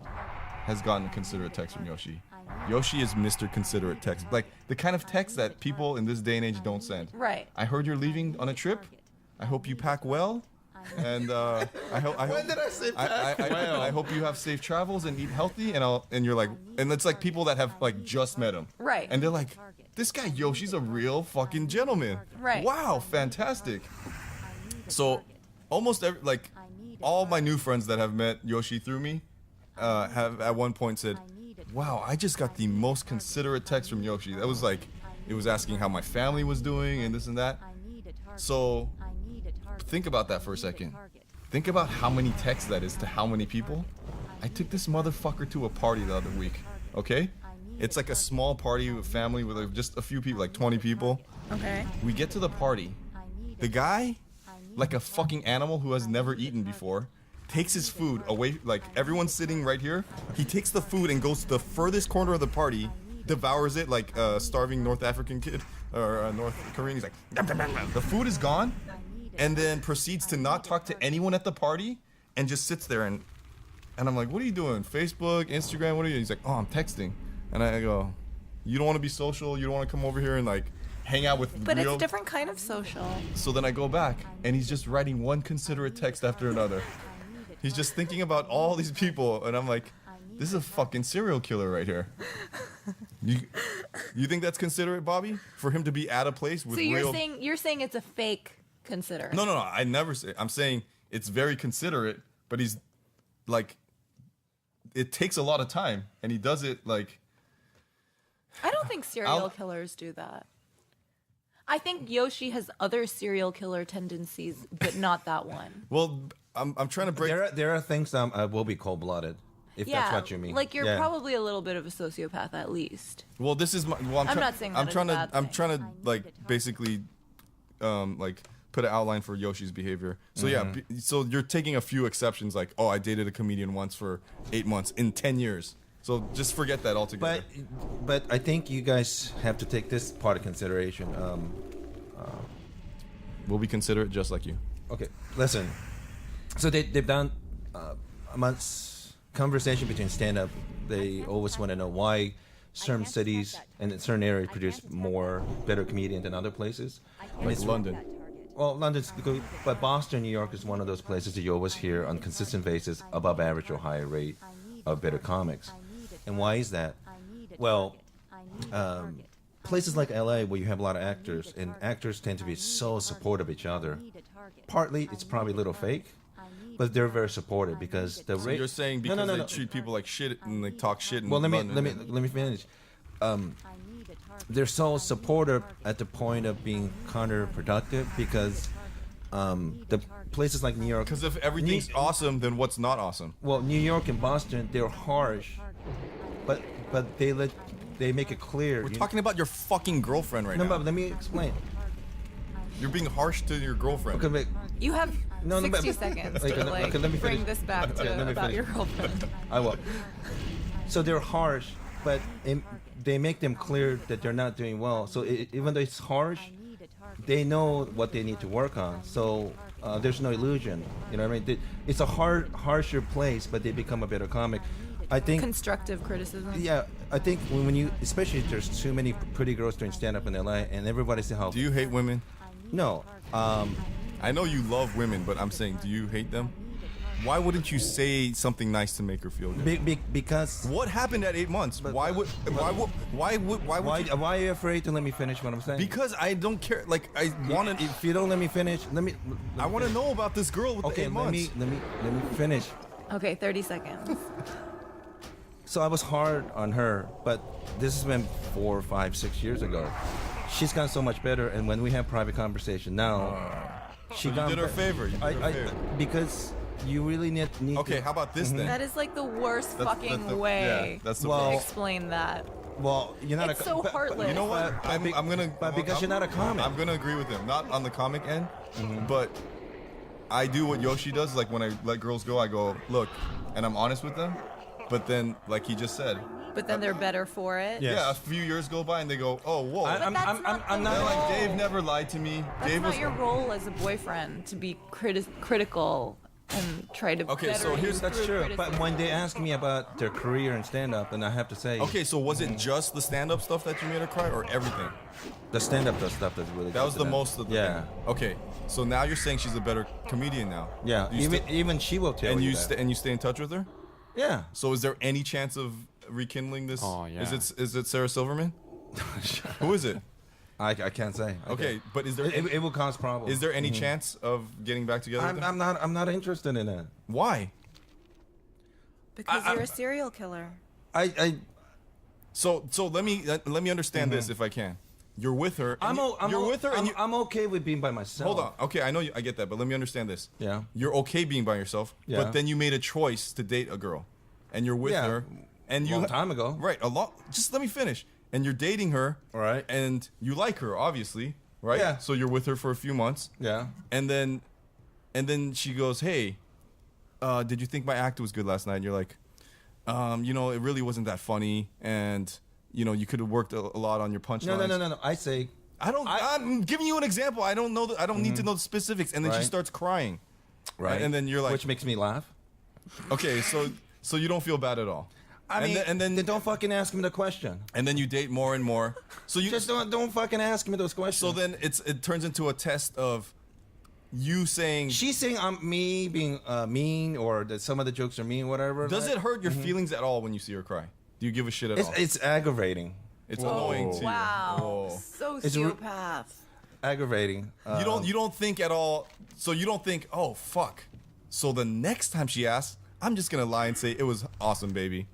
has gotten a considerate text from Yoshi. Yoshi is Mr. Considerate text, like the kind of text that people in this day and age don't send. Right. I heard you're leaving on a trip. I hope you pack well. And I hope. When did I say pack well? I hope you have safe travels and eat healthy. And you're like, and it's like people that have like just met him, Right. And they're like, this guy Yoshi's a real fucking gentleman. Right. Wow, fantastic. So, almost all my new friends that have met Yoshi through me, have at one point said, wow, I just got the most considerate text from Yoshi. That was like, it was asking how my family was doing and this and that. So, think about that for a second. Think about how many texts that is to how many people. I took this motherfucker to a party the other week, okay? It's like a small party with family with like just a few people, like 20 people. Okay. We get to the party. The guy, like a fucking animal who has never eaten before, takes his food away, like everyone's sitting right here. He takes the food and goes to the furthest corner of the party, devours it like a starving North African kid or a North Korean. He's like, the food is gone, and then proceeds to not talk to anyone at the party and just sits there and I'm like, what are you doing? Facebook, Instagram, what are you? He's like, oh, I'm texting. And I go, you don't want to be social? You don't want to come over here and like hang out with But real... it's different kind of social. So then I go back, and he's just writing one considerate text after another. He's just thinking about all these people, and I'm like, this is a fucking serial killer right here. You think that's considerate, Bobby? For him to be at a place with So real... you're saying it's a fake considerate. No, I never say... I'm saying it's very considerate, but he's, like... It takes a lot of time, and he does it, like... I don't think serial killers do that. I think Yoshi has other serial killer tendencies, but not that one. Well, I'm trying to break... There are things will be cold-blooded, if that's what you mean. Like you're probably a little bit of a sociopath at least. Well, this is my... Well, I'm not saying that I'm is trying a to... bad I'm thing. trying to, like, basically, like... put an outline for Yoshi's behavior. So so you're taking a few exceptions, like, oh, I dated a comedian once for 8 months in 10 years. So just forget that altogether. But I think you guys have to take this part of consideration. We'll be considerate just like you. Okay, listen. So they've done a month's conversation between stand-up. They always want to know why certain cities and certain areas produce better comedians than other places. Like London. Well, London's good, but Boston, New York is one of those places that you always hear on a consistent basis above average or higher rate of better comics. And why is that? Well, places like LA where you have a lot of actors, and actors tend to be so supportive of each other. Partly, it's probably a little fake, but they're very supportive because the So rate. you're saying because they treat people like shit and they talk shit in Well, let London. me finish. They're so supportive at the point of being counterproductive because the places like New York. Because if everything's awesome, then what's not awesome? Well, New York and Boston, they're harsh, but they make it clear. We're talking about your fucking girlfriend right No, now. but let me explain. You're being harsh to your girlfriend. Okay, but You have No, 60 but- seconds Okay, to let me bring finish. this back to Okay, let me about finish. your girlfriend. I will. So they're harsh, but they make them clear that they're not doing well. So even though it's harsh, they know what they need to work on. So there's no illusion. You know what I mean? It's a harsher place, but they become a better comic. I think. Constructive criticism. Yeah, I think when you, especially if there's too many pretty girls doing stand-up in LA, and everybody say how. Do you hate women? No. I know you love women, but I'm saying, do you hate them? Why wouldn't you say something nice to make her feel good? Because. What happened at 8 months? Why would you? Why are you afraid to let me finish what I'm saying? Because I don't care. Like I want to. If you don't let me finish, I want to know about this girl with the 8 months. let me finish. Okay, 30 seconds. So I was hard on her, but this has been 4, 5, 6 years ago. She's gotten so much better, and when we have private conversation now, she You got did her a favor. You did her a favor. Because you really need. Okay, how about this then? That is like the worst That's fucking way Yeah, that's the. Well, to explain that. Well, you're not It's so heartless. You know what? I'm gonna because you're not a comic. I'm gonna agree with him. Not on the comic end, but I do what Yoshi does. Like when I let girls go, I go look, and I'm honest with them. But then, like he just said, But then they're better for it. Yeah. yeah, a few years go by and they go, oh, whoa. I'm that's not I'm the not They're like. like role. Dave never lied to me. That's Dave not was your role as a boyfriend to be critical and try to. Okay, better so here's- That's improve true. But criticism. when they ask me about their career in stand-up, then I have to say, Okay, so was it just the stand-up stuff that you made her cry, or everything? the stand-up stuff that's really. That was the most of the Yeah. thing. Okay, so now you're saying she's a better comedian now. Yeah. Do you Even she will tell and you you that. and you stay in touch with her. Yeah. So is there any chance of rekindling this? Oh, yeah. Is it Sarah Silverman? Who is it? I can't say. Okay, but is there It will cause problems. is there any chance of getting back together? with them? I'm not interested in it. Why? Because you're a serial killer. So let me understand this if I can. You're with her. and you're with her, and I'm okay with being by myself. hold on. Okay, I know I get that, but let me understand this. Yeah. You're okay being by yourself, Yeah. but then you made a choice to date a girl, and you're with Yeah, her, and you long time ago. right? A lot. Just let me finish. And you're dating her, Right. And you like her, obviously, right? Yeah. So you're with her for a few months, Yeah. and then she goes, "Hey, did you think my act was good last night?" And you're like, it really wasn't that funny, and you could have worked a lot on your punchlines. No. I say, I'm giving you an example. I don't know. I don't need to know the specifics. And then she Right. starts crying. right, And then you're like, which makes me laugh. okay, so you don't feel bad at all. I mean, and then then don't fucking ask me the question. and then you date more and more. So you Just don't fucking ask me those questions. so then it turns into a test of you saying. she's saying I'm me being mean, or that some of the jokes are mean, whatever. Does it hurt your feelings at all when you see her cry? Do you give a shit at all? It's aggravating. It's annoying to Wow. you. Whoa. Sociopath. Aggravating. You don't think at all. So you don't think, oh fuck. So the next time she asks, I'm just gonna lie and say it was awesome, baby.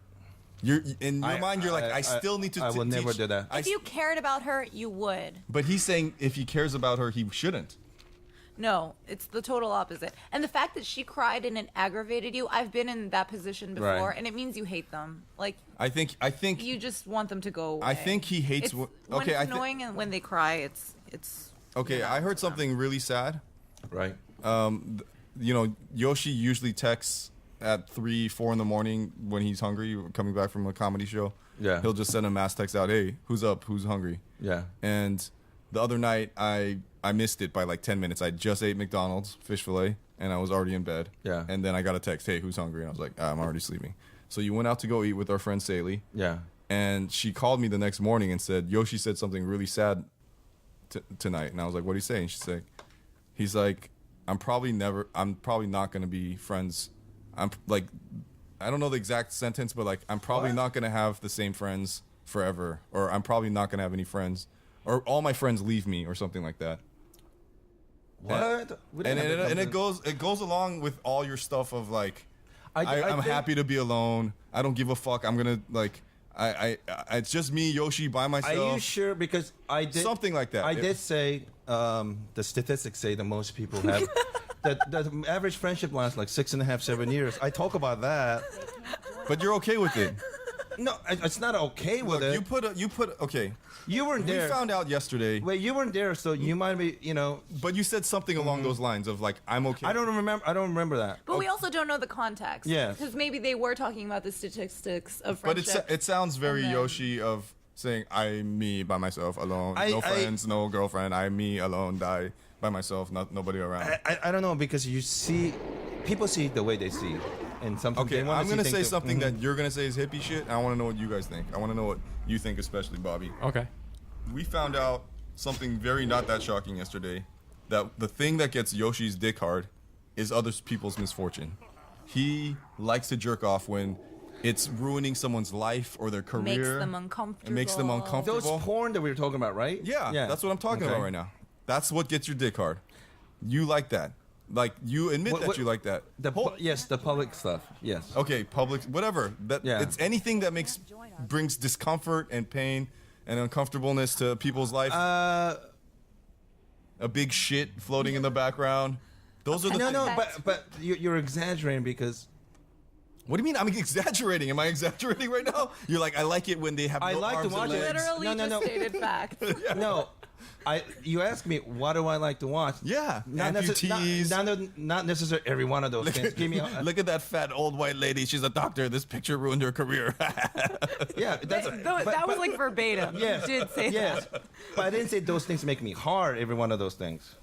You're in your mind. You're like, I still need to. I will never teach- do that. If you cared about her, you would. But he's saying if he cares about her, he shouldn't. No, it's the total opposite. And the fact that she cried and it aggravated you, I've been in that position before, Right. and it means you hate them. Like, I think you just want them to go away. I think he hates. It's, When, when okay, it's annoying and when they cry, it's. okay. I heard something really sad. Right. Yoshi usually texts at 3, 4 in the morning when he's hungry, coming back from a comedy show. Yeah. He'll just send a mass text out, "Hey, who's up? Who's hungry?" Yeah. And the other night, I missed it by like 10 minutes. I just ate McDonald's fish fillet, and I was already in bed. Yeah. And then I got a text, "Hey, who's hungry?" And I was like, "I'm already sleeping." So you went out to go eat with our friend Saley. Yeah. And she called me the next morning and said, "Yoshi said something really sad tonight." And I was like, "What did he say?" And she's like, "He's like, I'm probably not going to be friends. I'm like, I don't know the exact sentence, but like, I'm probably What? not going to have the same friends forever. Or I'm probably not going to have any friends. Or all my friends leave me or something like that." What? And it goes along with all your stuff of like, I'm think- happy to be alone. I don't give a fuck. I'm going to like, it's just me, Yoshi, by myself. Are you sure? Because I did Something like that. I did say the statistics say that most people have that the average friendship lasts like 6.5, 7 years. I talk about that. But you're okay with it. No, it's not okay with Look, it. you put okay. You weren't We there. found out yesterday, Wait, you weren't there, so you might be. but you said something along those lines of like, I'm okay. I don't remember that. But we also don't know the context. Yes. Because maybe they were talking about the statistics of But friendship. it sounds very And then- Yoshi of saying, I'm me by myself alone, I- no friends, no girlfriend. I'm me alone, die by myself, nobody around. I don't know, because people see the way they see, and sometimes Okay, they wanna I'm gonna see say things something that you're gonna say is hippie shit. And I want to know what you guys think. I want to know what you think, especially Bobby. Okay. We found out something very not that shocking yesterday, that the thing that gets Yoshi's dick hard is other people's misfortune. He likes to jerk off when it's ruining someone's life or their career. Makes them uncomfortable. It makes them uncomfortable. Those porn that we were talking about, right? Yeah, that's what I'm talking Okay. about right now. That's what gets your dick hard. You like that. Like, you admit that you like that. Yes, the public stuff. Yes. Okay, public, whatever. Yeah. It's anything that brings discomfort and pain and uncomfortableness to people's life. A big shit floating in the background. Those are the No, things. but you're exaggerating, because What do you mean? I'm exaggerating. Am I exaggerating right now? You're like, I like it when they have I no like to arms and watch it. legs. Literally No. just stated facts. no. You asked me, what do I like to watch? Yeah, Not amputees. not necessarily every one of those things. Give me Look at that fat old white lady. She's a doctor. This picture ruined her career. yeah. That's That was like verbatim. Yes. You did say yes, that. but I didn't say those things make me hard. Every one of those things.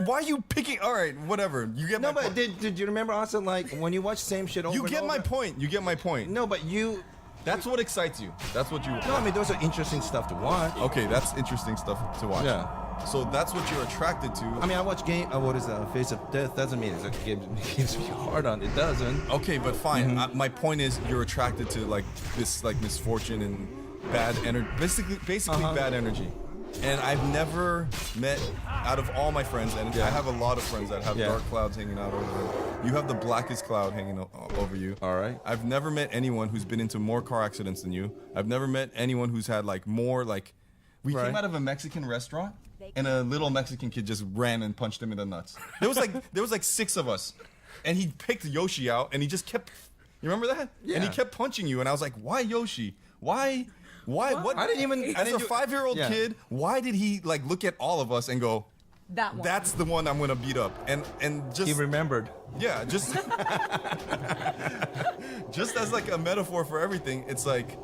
why are you picking? All right, whatever. You get No, my but point. did you remember also like when you watch same shit over You and get my over? point. You get my point. No, but you. That's what excites you. That's what you. No, I mean those are interesting stuff to watch. Okay, that's interesting stuff to watch. Yeah. So that's what you're attracted to. I mean, I watch game. What is that? Face of Death doesn't mean it's a game. It gives me hard on. It doesn't. Okay, but fine. My point is, you're attracted to like this, like misfortune and bad energy. Basically bad energy. And I've never met, out of all my friends, and I have a lot of friends that have dark clouds hanging out over them. You have the blackest cloud hanging over you. All right. I've never met anyone who's been into more car accidents than you. I've never met anyone who's had like more like. We came out of a Mexican restaurant, and a little Mexican kid just ran and punched him in the nuts. There was like 6 of us, and he picked Yoshi out, and he just kept. You remember that? Yeah. And he kept punching you, and I was like, "Why Yoshi? Why? What?" I didn't even. As a 5-year-old kid, why did he like look at all of us and go, That one. "That's the one I'm gonna beat up"? And just He remembered. yeah, just just as like a metaphor for everything. It's like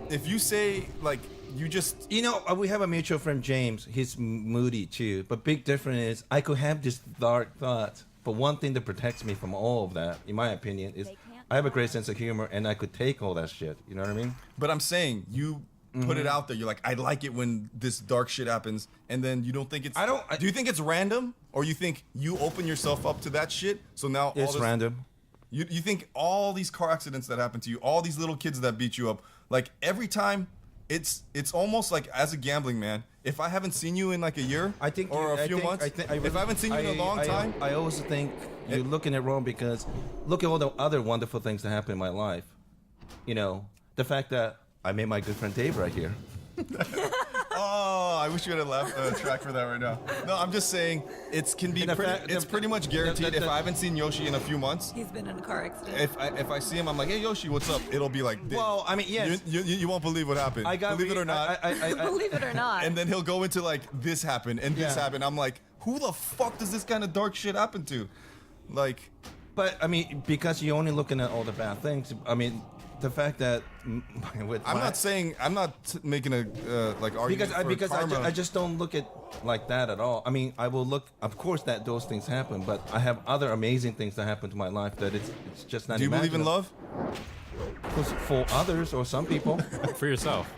if you say like you just You know, we have a mutual friend, James. He's moody too. But big difference is I could have this dark thought. But one thing that protects me from all of that, in my opinion, is I have a great sense of humor and I could take all that shit. You know what I mean? But I'm saying you put it out there. You're like, I like it when this dark shit happens, and then you don't think it's. Do you think it's random, or you think you open yourself up to that shit? So now It's random. You think all these car accidents that happen to you, all these little kids that beat you up, like every time, it's almost like as a gambling man. If I haven't seen you in like a year, I think or a few months, if I haven't seen you in a long time, I always think you're looking at it wrong because look at all the other wonderful things that happen in my life. You know, the fact that I made my good friend Dave right here. Oh, I wish you had a laugh track for that right now. No, I'm just saying it's pretty much guaranteed. If I haven't seen Yoshi in a few months, He's been in a car accident. if I see him, I'm like, hey Yoshi, what's up? It'll be like, Well, I mean, yes. you won't believe what happened. Believe it or not. Believe it or not. And then he'll go into like this happened and this happened. I'm like, who the fuck does this kind of dark shit happen to? Like, But I mean, because you're only looking at all the bad things. I mean, the fact that I'm not making a like argument because for karma. I just don't look at like that at all. I mean, I will look. Of course, that those things happen, but I have other amazing things that happen to my life that it's just not. Do you believe in love? For others or some people. For yourself.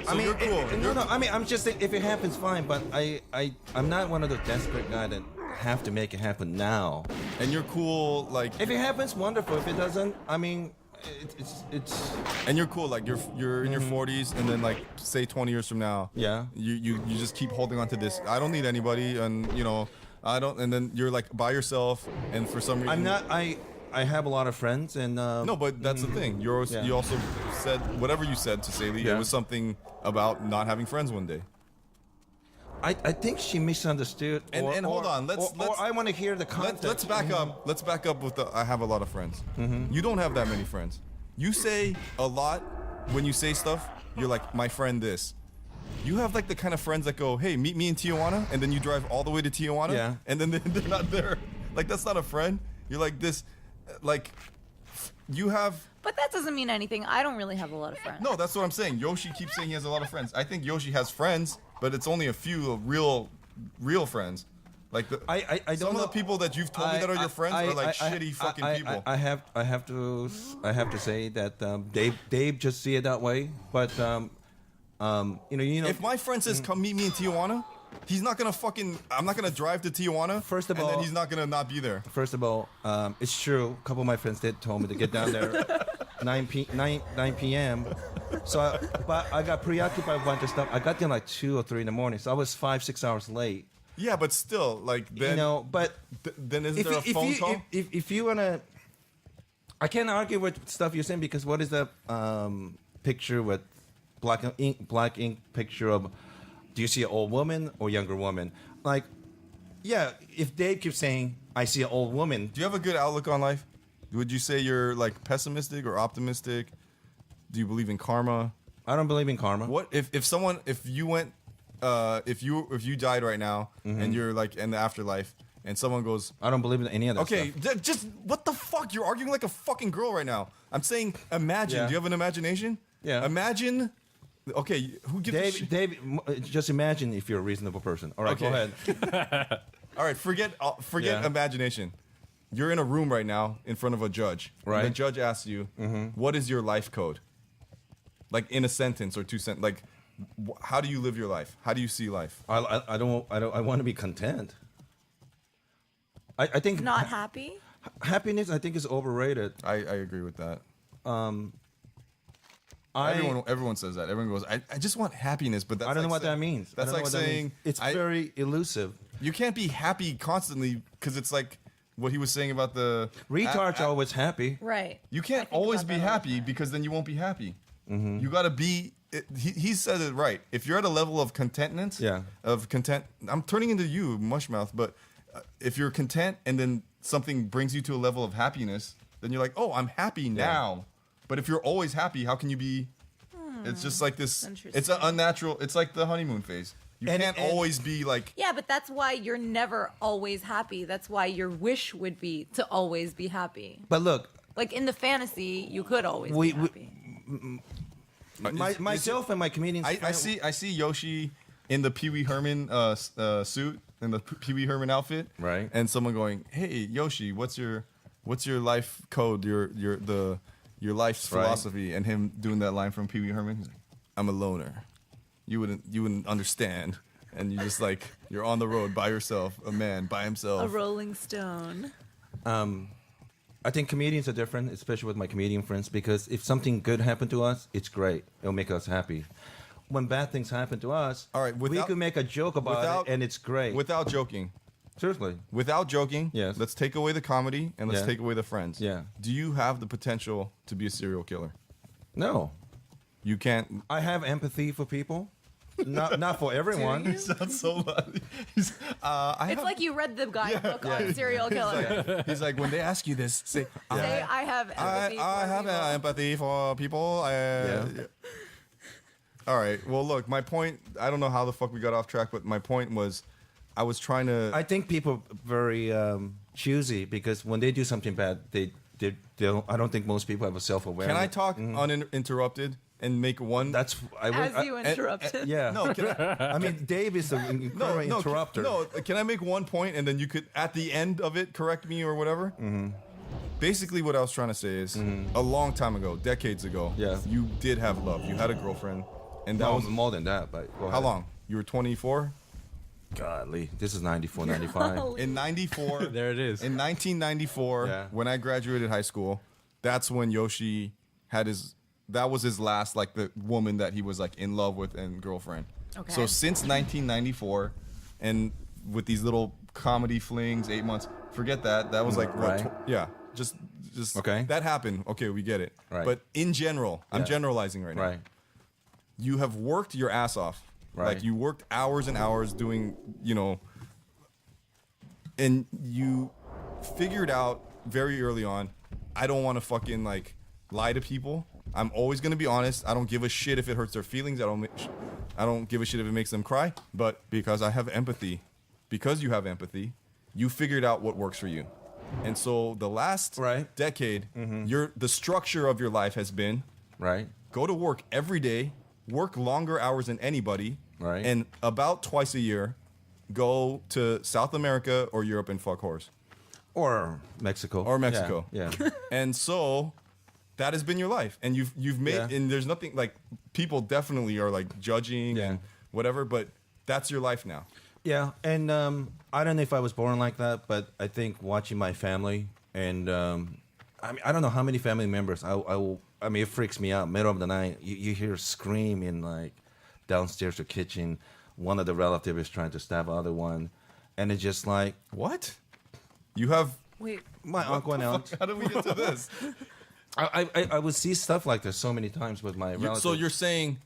So you're cool. No. I mean, I'm just saying if it happens, fine. But I'm not one of the desperate guy that have to make it happen now. And you're cool, like. If it happens, wonderful. If it doesn't, I mean, it's. And you're cool, like you're in your 40s, and then like say 20 years from now, Yeah. you just keep holding on to this. I don't need anybody, and you know, I don't. And then you're like by yourself, and for some reason, I'm not. I have a lot of friends, and No, but that's the thing. You also said whatever you said to Saley. Yeah. It was something about not having friends one day. I think she misunderstood. And hold on, let's I want to hear the context. Let's back up. Let's back up with the. I have a lot of friends. You don't have that many friends. You say a lot when you say stuff. You're like my friend this. You have like the kind of friends that go, hey, meet me in Tijuana, and then you drive all the way to Tijuana, Yeah. and then they're not there. Like that's not a friend. You're like this, like you have. But that doesn't mean anything. I don't really have a lot of friends. No, that's what I'm saying. Yoshi keeps saying he has a lot of friends. I think Yoshi has friends, but it's only a few of real friends. Like I don't some know. of the people that you've told me that are your friends are like shitty fucking people. I have to say that Dave just see it that way, but you know. If my friend says come meet me in Tijuana, he's not gonna fucking. I'm not gonna drive to Tijuana. First of and all- then he's not gonna not be there. First of all, it's true. A couple of my friends did told me to get down there 9 p.m. So, but I got preoccupied with a bunch of stuff. I got there like 2 or 3 in the morning, so I was 5-6 hours late. Yeah, but still, like then You know, but then isn't there a phone call? if you wanna, I can't argue with stuff you're saying because what is the picture with black ink picture of? Do you see an old woman or younger woman? Like, yeah, if Dave keeps saying I see an old woman, Do you have a good outlook on life? Would you say you're like pessimistic or optimistic? Do you believe in karma? I don't believe in karma. What if you went if you died right now and you're like in the afterlife and someone goes, I don't believe in any of that okay, stuff. just what the fuck? You're arguing like a fucking girl right now. I'm saying imagine. Yeah. Do you have an imagination? Yeah. Imagine Okay, who gives a shit? Just imagine if you're a reasonable person. All right, Okay. go ahead. All right, forget Yeah. imagination. You're in a room right now in front of a judge. Right. And the judge asks you, "What is your life code?" Like in a sentence or two sentences. Like, how do you live your life? How do you see life? I want to be content. I think Not happy? happiness, I think, is overrated. I agree with that. I Everyone says that. Everyone goes, I just want happiness, but that's don't know like what saying- that means. I That's don't know like what that saying means. It's I- very elusive. you can't be happy constantly because it's like what he was saying about the Retards are always happy. Right. You can't I think always about be that all the happy time. because then you won't be happy. You got to be. He said it right. If you're at a level of contentment, I'm turning into you, mushmouth. But if you're content and then something brings you to a level of happiness, then you're like, oh, I'm happy now. But if you're always happy, how can you be? It's just like this. Interesting. It's an unnatural. It's like the honeymoon phase. You And- can't and- always be like. Yeah, but that's why you're never always happy. That's why your wish would be to always be happy. But look, Like in the fantasy, you could always We- be happy. myself and my comedians. I see Yoshi in the Pee Wee Herman suit, in the Pee Wee Herman outfit, Right. And someone going, "Hey Yoshi, what's your life code? Your life's Right. philosophy?" And him doing that line from Pee Wee Herman, he's like, "I'm a loner. You wouldn't understand." And you just like you're on the road by yourself, a man by himself. A Rolling Stone. I think comedians are different, especially with my comedian friends, because if something good happened to us, it's great. It'll make us happy. When bad things happen to us, All right, we could make a joke about it, and it's great. Without joking. Seriously. Without joking, Yes. let's take away the comedy and let's Yeah. take away the friends. Yeah. Do you have the potential to be a serial killer? No. You can't. I have empathy for people. Not for everyone. you? Sounds so loud. It's like you read the guidebook on serial killer. He's like, when they ask you this, say, Say, I have empathy I for have people. empathy for people. All right. Well, look, my point, I don't know how the fuck we got off track, but my point was I was trying to. I think people are very choosy because when they do something bad, they don't. I don't think most people have a self-awareness. Can I talk uninterrupted and make one? That's As you interrupted. yeah. No, can I, I mean, Dave is an incredible interrupter. No, can I make one point and then you could, at the end of it, correct me or whatever? Basically, what I was trying to say is, a long time ago, decades ago, Yeah. you did have love. You had a girlfriend, and that No, was more than that. But go how ahead. long? You were 24. Godly, this is 94, 95. In 94. There it is. In 1994, Yeah. when I graduated high school, that's when Yoshi had his. That was his last, like the woman that he was like in love with and girlfriend. Okay. So since 1994, and with these little comedy flings, 8 months. Forget that. That was like what? Right. Yeah. Just Okay. That happened. Okay, we get it. Right. But in general, I'm Yeah. generalizing right now. Right. You have worked your ass off. Right. Like you worked hours and hours doing, and you figured out very early on, I don't want to fucking like lie to people. I'm always going to be honest. I don't give a shit if it hurts their feelings. I don't give a shit if it makes them cry, but because I have empathy, because you have empathy, you figured out what works for you. And so the last Right. decade, the structure of your life has been Right. go to work every day, work longer hours than anybody, Right. and about twice a year, go to South America or Europe and fuck whores. Or Mexico. Or Mexico. Yeah. And so that has been your life. And you've made, Yeah. and there's nothing, like, people definitely are, like, judging Yeah. and whatever, but that's your life now. Yeah, and I don't know if I was born like that, but I think watching my family and I mean, I don't know how many family members I mean, it freaks me out. Middle of the night, you hear scream in like downstairs or kitchen. One of the relatives is trying to stab the other one, and it's just like What? You have. Wait, my uncle and aunt. How did we get to this? I would see stuff like this so many times with my relatives. So you're saying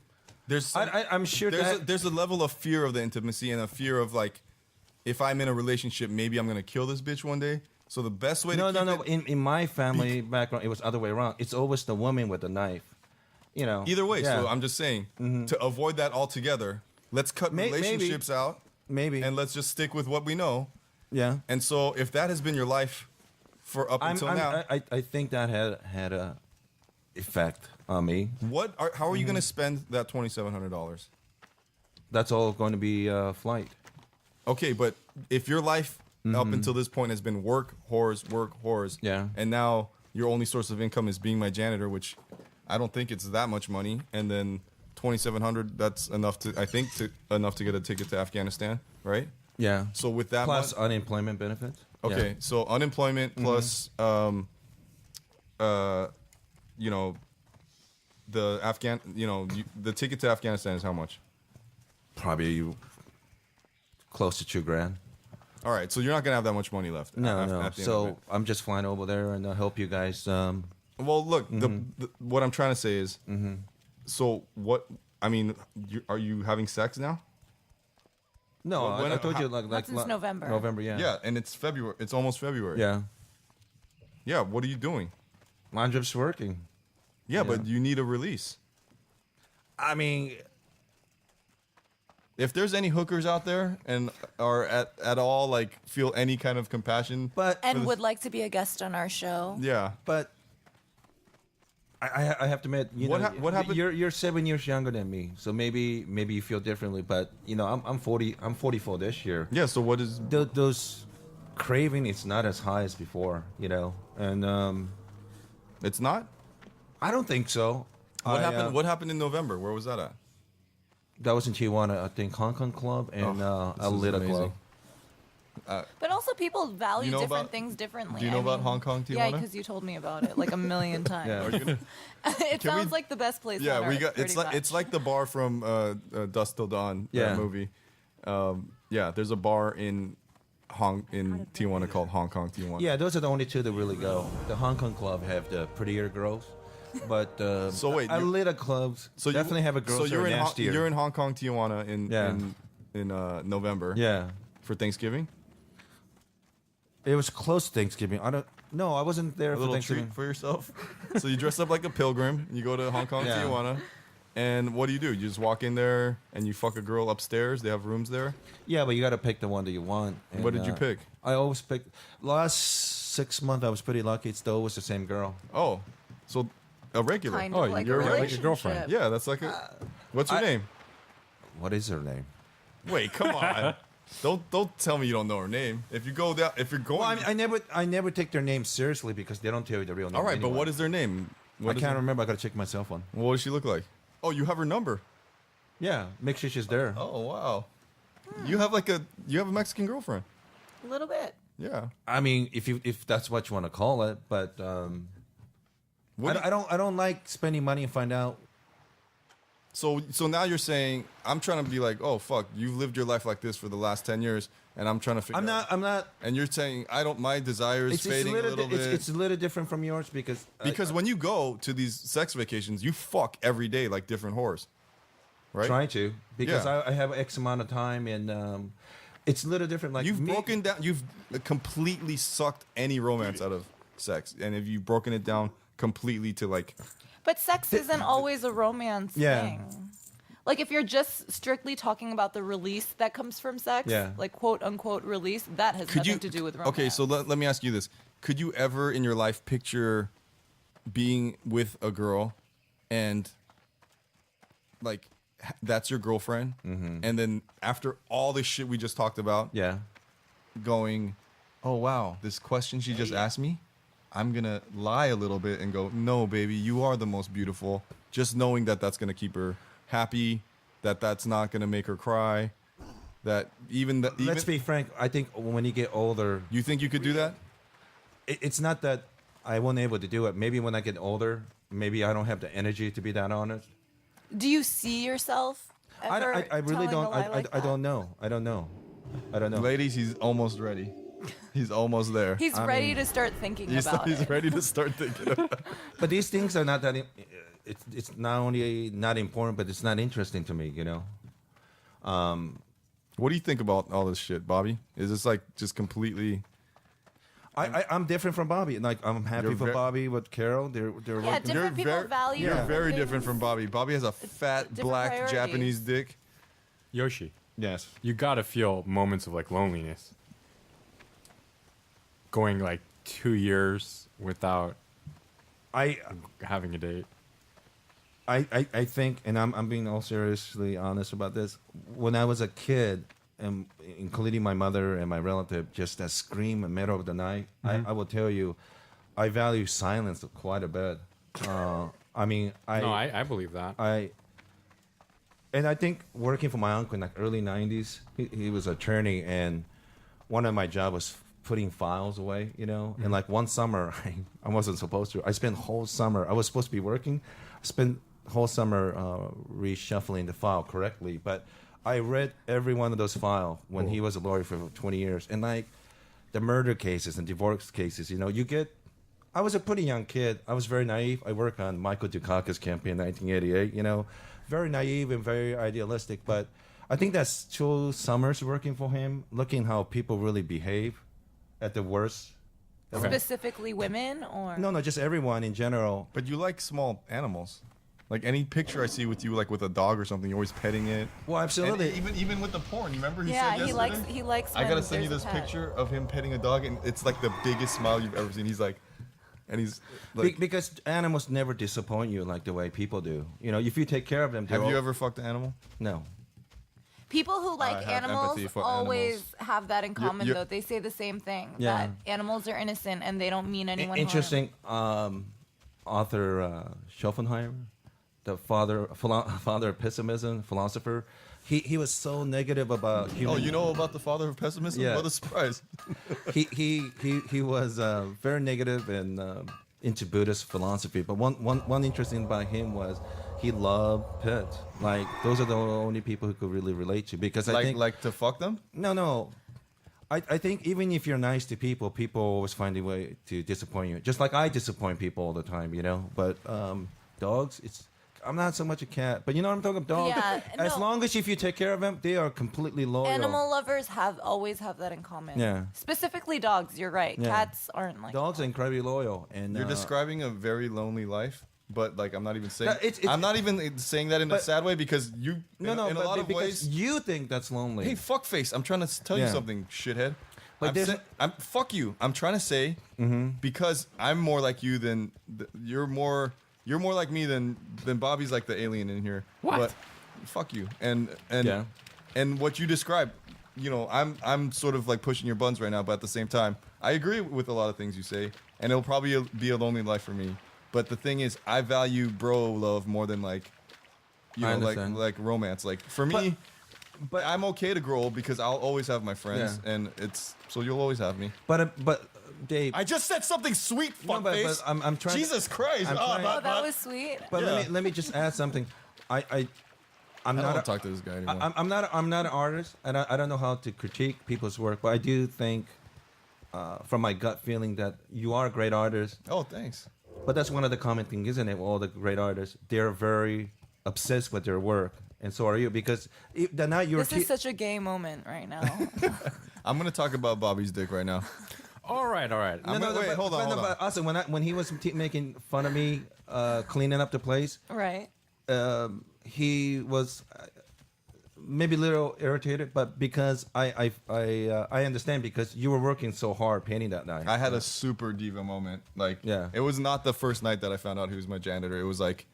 there's. I'm sure that There's a level of fear of the intimacy and a fear of like, if I'm in a relationship, maybe I'm gonna kill this bitch one day. So the best way to no. keep In my family background, it was the other way around. It's always the woman with the knife. You know. either way. Yeah. So I'm just saying to avoid that altogether, let's cut Maybe. relationships out Maybe. and let's just stick with what we know. Yeah. And so if that has been your life for up until now, I think that had a effect. on me. How are you going to spend that $2,700? That's all going to be flight. Okay, but if your life up until this point has been work, whores, Yeah. and now your only source of income is being my janitor, which I don't think it's that much money, and then $2,700, that's enough to get a ticket to Afghanistan, right? Yeah. So with that plus unemployment benefits. okay, so unemployment plus you know, the ticket to Afghanistan is how much? Probably close to $2,000. All right, so you're not gonna have that much money left. No. At the end of So it. I'm just flying over there and I'll help you guys. Well, look, what I'm trying to say is, so what? I mean, are you having sex now? No, Well, when- I told you Not since November. November, yeah. Yeah, and it's February. It's almost February. Yeah. Yeah. What are you doing? I'm just working. Yeah, but you need a release. I mean, If there's any hookers out there and are at all like feel any kind of compassion, but And would like to be a guest on our show. yeah. but I have to admit, What happened- You're 7 years younger than me, so maybe you feel differently. But I'm 40. I'm 44 this year. Yeah. So what is? Those craving is not as high as before, and It's not. I don't think so. What happened? What happened in November? Where was that at? That was in Tijuana, I think, Hong Kong club and this a is little amazing. club. But also, people value You know different about- things differently. do you know I about mean, Hong Kong, Yeah, Tijuana? because you told me about it like a million times. Yeah. Are you gonna- It Can we- sounds like the best place. Yeah, on we earth, got. pretty much. It's like the bar from Dusk Till Dawn. Yeah. That movie. Yeah, there's a bar in Tijuana called Hong Kong Tijuana. Yeah, those are the only two that really go. The Hong Kong club have the prettier girls, but So wait, a you- little clubs definitely have a girls So that you're are in nastier. you're in Hong Kong Tijuana Yeah. in November. Yeah, For Thanksgiving. it was close to Thanksgiving. I wasn't there A for little Thanksgiving. treat for yourself. So you dress up like a pilgrim. You go to Hong Kong Yeah. Tijuana. And what do? You just walk in there and you fuck a girl upstairs. They have rooms there. Yeah, but you got to pick the one that you want. And, What did you pick? I always pick. Last 6 months, I was pretty lucky. It's always the same girl. Oh, so a regular. kind Oh, of like you're a like a relationship. girlfriend. Yeah, that's like a. What's her name? What is her name? Wait, come on. Don't tell me you don't know her name. If you go down, if you're going. Well, I never take their name seriously because they don't tell you the real name. all right, but anyway. what is their name? I can't remember. I got to check my cell phone. What does she look like? Oh, you have her number. Yeah, make sure she's there. Oh wow. You have a Mexican girlfriend. A little bit. Yeah. I mean, if that's what you want to call it, but What do I don't like spending money and find out. So now you're saying I'm trying to be like, oh fuck, you've lived your life like this for the last 10 years, and I'm trying to figure. I'm not. And you're saying my desire is It's fading a little bit. It's a little different from yours because when you go to these sex vacations, you fuck every day like different whores, right? trying to because Yeah. I have X amount of time and it's a little different. Like You've me- broken down. You've completely sucked any romance out of sex, and if you've broken it down completely to like, But sex isn't always a romance Yeah. thing. Like if you're just strictly talking about the release that comes from sex, Yeah. like quote unquote release, that has nothing to do with romance. Okay, so let me ask you this: could you ever in your life picture being with a girl, and like that's your girlfriend, and then after all this shit we just talked about, yeah. going, oh wow, this question she just asked me, I'm gonna lie a little bit and go, no, baby, you are the most beautiful. Just knowing that that's gonna keep her happy, that that's not gonna make her cry, that Let's be frank. I think when you get older, You think you could do that? it's not that I won't able to do it. Maybe when I get older, maybe I don't have the energy to be that honest. Do you see yourself? Ever I really telling don't. a lie like I that? don't know. I don't know. Ladies, he's almost ready. He's almost there. He's ready to start thinking about He's it. ready to start thinking about it. But these things are not that. It's not only not important, but it's not interesting to me. What do you think about all this shit, Bobby? Is this like just completely... I'm different from Bobby. Like I'm happy You're for ver- Bobby with Carol. They're Yeah, working. different people value. You're very things. different from Bobby. Bobby has a fat, different black, priorities. Japanese dick. Yoshi, Yes. you gotta feel moments of like loneliness. Going like 2 years without I having a date. I think, and I'm being all seriously honest about this. When I was a kid, and including my mother and my relative, just that scream in the middle of the night, I will tell you, I value silence quite a bit. I mean, I believe that. And I think working for my uncle in like early 90s, he was an attorney, and one of my jobs was putting files away, you know. And like one summer, I wasn't supposed to. I spent whole summer. I was supposed to be working. I spent whole summer reshuffling the file correctly. But I read every one of those files when he was a lawyer for 20 years. And like the murder cases and divorce cases, you know, I was a pretty young kid. I was very naive. I worked on Michael Dukakis' campaign in 1988, you know. Very naive and very idealistic. But I think that's 2 summers working for him, looking how people really behave at the worst. Specifically women, or No, just everyone in general. But you like small animals. Like any picture I see with you, like with a dog or something, you're always petting it. Well, absolutely. And even with the porn, you remember he yeah, said yesterday? he likes. I when gotta send you there's this a pet. picture of him petting a dog, and it's like the biggest smile you've ever seen. He's like, Because animals never disappoint you like the way people do. You know, if you take care of them, have you ever fucked an animal? No. People who like have animals empathy for always animals. have that in common, you- though. They say the same thing, Yeah. that animals are innocent and they don't mean anyone harm. Interesting. Author Schopenhauer, the father of pessimism, philosopher. He was so negative about human. Oh, you know about the father of pessimism? Yeah. What a surprise. he was very negative and into Buddhist philosophy. But one interesting about him was he loved pets. Like those are the only people who could really relate to. Because I think like to fuck them? no. I think even if you're nice to people, people always find a way to disappoint you. Just like I disappoint people all the time, you know. But dogs, I'm not so much a cat, but you know what I'm talking about. Dogs. Yeah, As no. long as if you take care of them, they are completely loyal. Animal lovers always have that in common. Yeah. Specifically dogs, you're right. Yeah. Cats aren't like Dogs are that. incredibly loyal, and You're describing a very lonely life, but like I'm not even saying. No, it's- I'm not even saying that in a but- sad way because you. no, in a but lot of because ways. you think that's lonely. Hey, fuckface! I'm trying to tell you Yeah. something, shithead. But there's fuck you. I'm trying to say because I'm more like you than you're more like me than Bobby's like the alien in here. What? But fuck you. And Yeah. and what you described, you know, I'm sort of like pushing your buttons right now, but at the same time, I agree with a lot of things you say, and it'll probably be a lonely life for me. But the thing is, I value bro love more than like, you I know, understand. like romance. Like for me. But I'm okay to grow old because I'll always have my friends, Yeah. and so you'll always have me. But Dave. I just said something sweet, No, fuckface. but I'm trying. Jesus Christ! I'm trying- Oh, that was sweet. But Yeah. let me just add something. I'm I don't not. want to talk to this guy anymore. I'm not an artist, and I don't know how to critique people's work, but I do think, from my gut feeling, that you are a great artist. Oh, thanks. But that's one of the common things, isn't it? All the great artists, they're very obsessed with their work, and so are you. Because the night you're This is such a gay moment right now. I'm gonna talk about Bobby's dick right now. All right. wait, hold on. But also, when he was making fun of me cleaning up the place, Right. he was maybe a little irritated, but because I understand because you were working so hard painting that night. I had a super diva moment. Like, Yeah. it was not the first night that I found out he was my janitor. It was like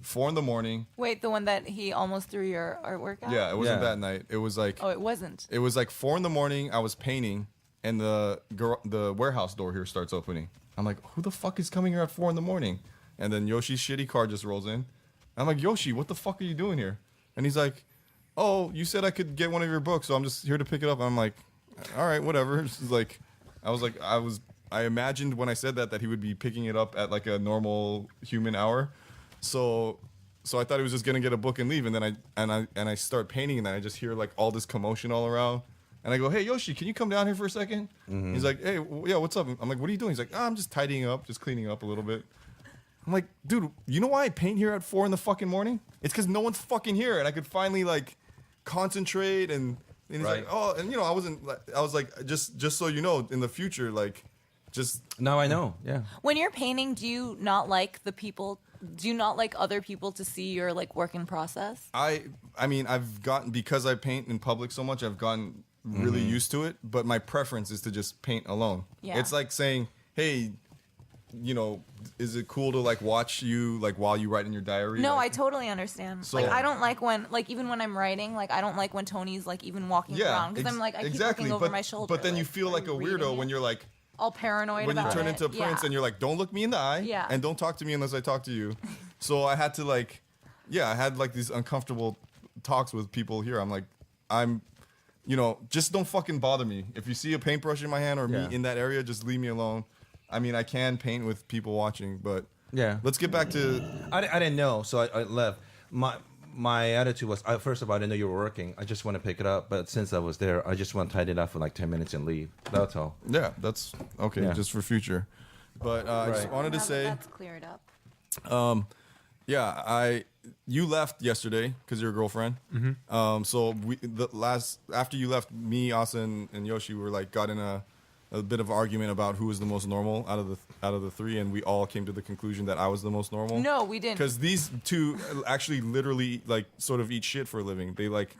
4 a.m. Wait, the one that he almost threw your artwork out? Yeah, it wasn't Yeah. that night. It was like Oh, it wasn't. It was like 4 a.m. I was painting, and the warehouse door here starts opening. I'm like, who the fuck is coming here at 4 a.m.? And then Yoshi's shitty car just rolls in. I'm like, Yoshi, what the fuck are you doing here? And he's like, oh, you said I could get one of your books, so I'm just here to pick it up. And I'm like, all right, whatever. This is like, I imagined when I said that he would be picking it up at like a normal human hour. So I thought he was just gonna get a book and leave, and then I start painting, and then I just hear like all this commotion all around, and I go, hey Yoshi, can you come down here for a second? He's like, hey, yeah, what's up? I'm like, what are you doing? He's like, I'm just tidying up, just cleaning up a little bit. I'm like, dude, you know why I paint here at 4 in the fucking morning? It's because no one's fucking here, and I could finally like concentrate, and he's Right. like, oh, and you know, I was like, just so you know, in the future, like, just Now I know. Yeah. When you're painting, do you not like other people to see your like work in process? I mean, I've gotten, because I paint in public so much, I've gotten really used to it. But my preference is to just paint alone. Yeah. It's like saying, hey, is it cool to like watch you like while you write in your diary? No, I like, totally understand. So- Like, I don't like when, like, even when I'm writing, like, I don't like when Tony's like even walking around because I'm like, I keep looking over my shoulder. But then you feel like a weirdo when you're like, all paranoid when you about turn it. into a prince Yeah. and you're like, don't look me in the eye, Yeah. and don't talk to me unless I talk to you. So I had to like, I had like these uncomfortable talks with people here. I'm like, just don't fucking bother me. If you see a paintbrush in my hand or me in that area, just leave me alone. I mean, I can paint with people watching, but let's get back to. I didn't know, so I left. My attitude was, first of all, I didn't know you were working. I just want to pick it up, but since I was there, I just want to tidy it up for like 10 minutes and leave. That's all. Yeah, that's okay, Yeah. just for future. But I just wanted to Now that say, that's cleared up. you left yesterday because your girlfriend. Mm-hmm. So after you left, me, Asa, and Yoshi were like got in a bit of argument about who was the most normal out of the three, and we all came to the conclusion that I was the most normal. No, we didn't. Because these two actually literally like sort of eat shit for a living. They like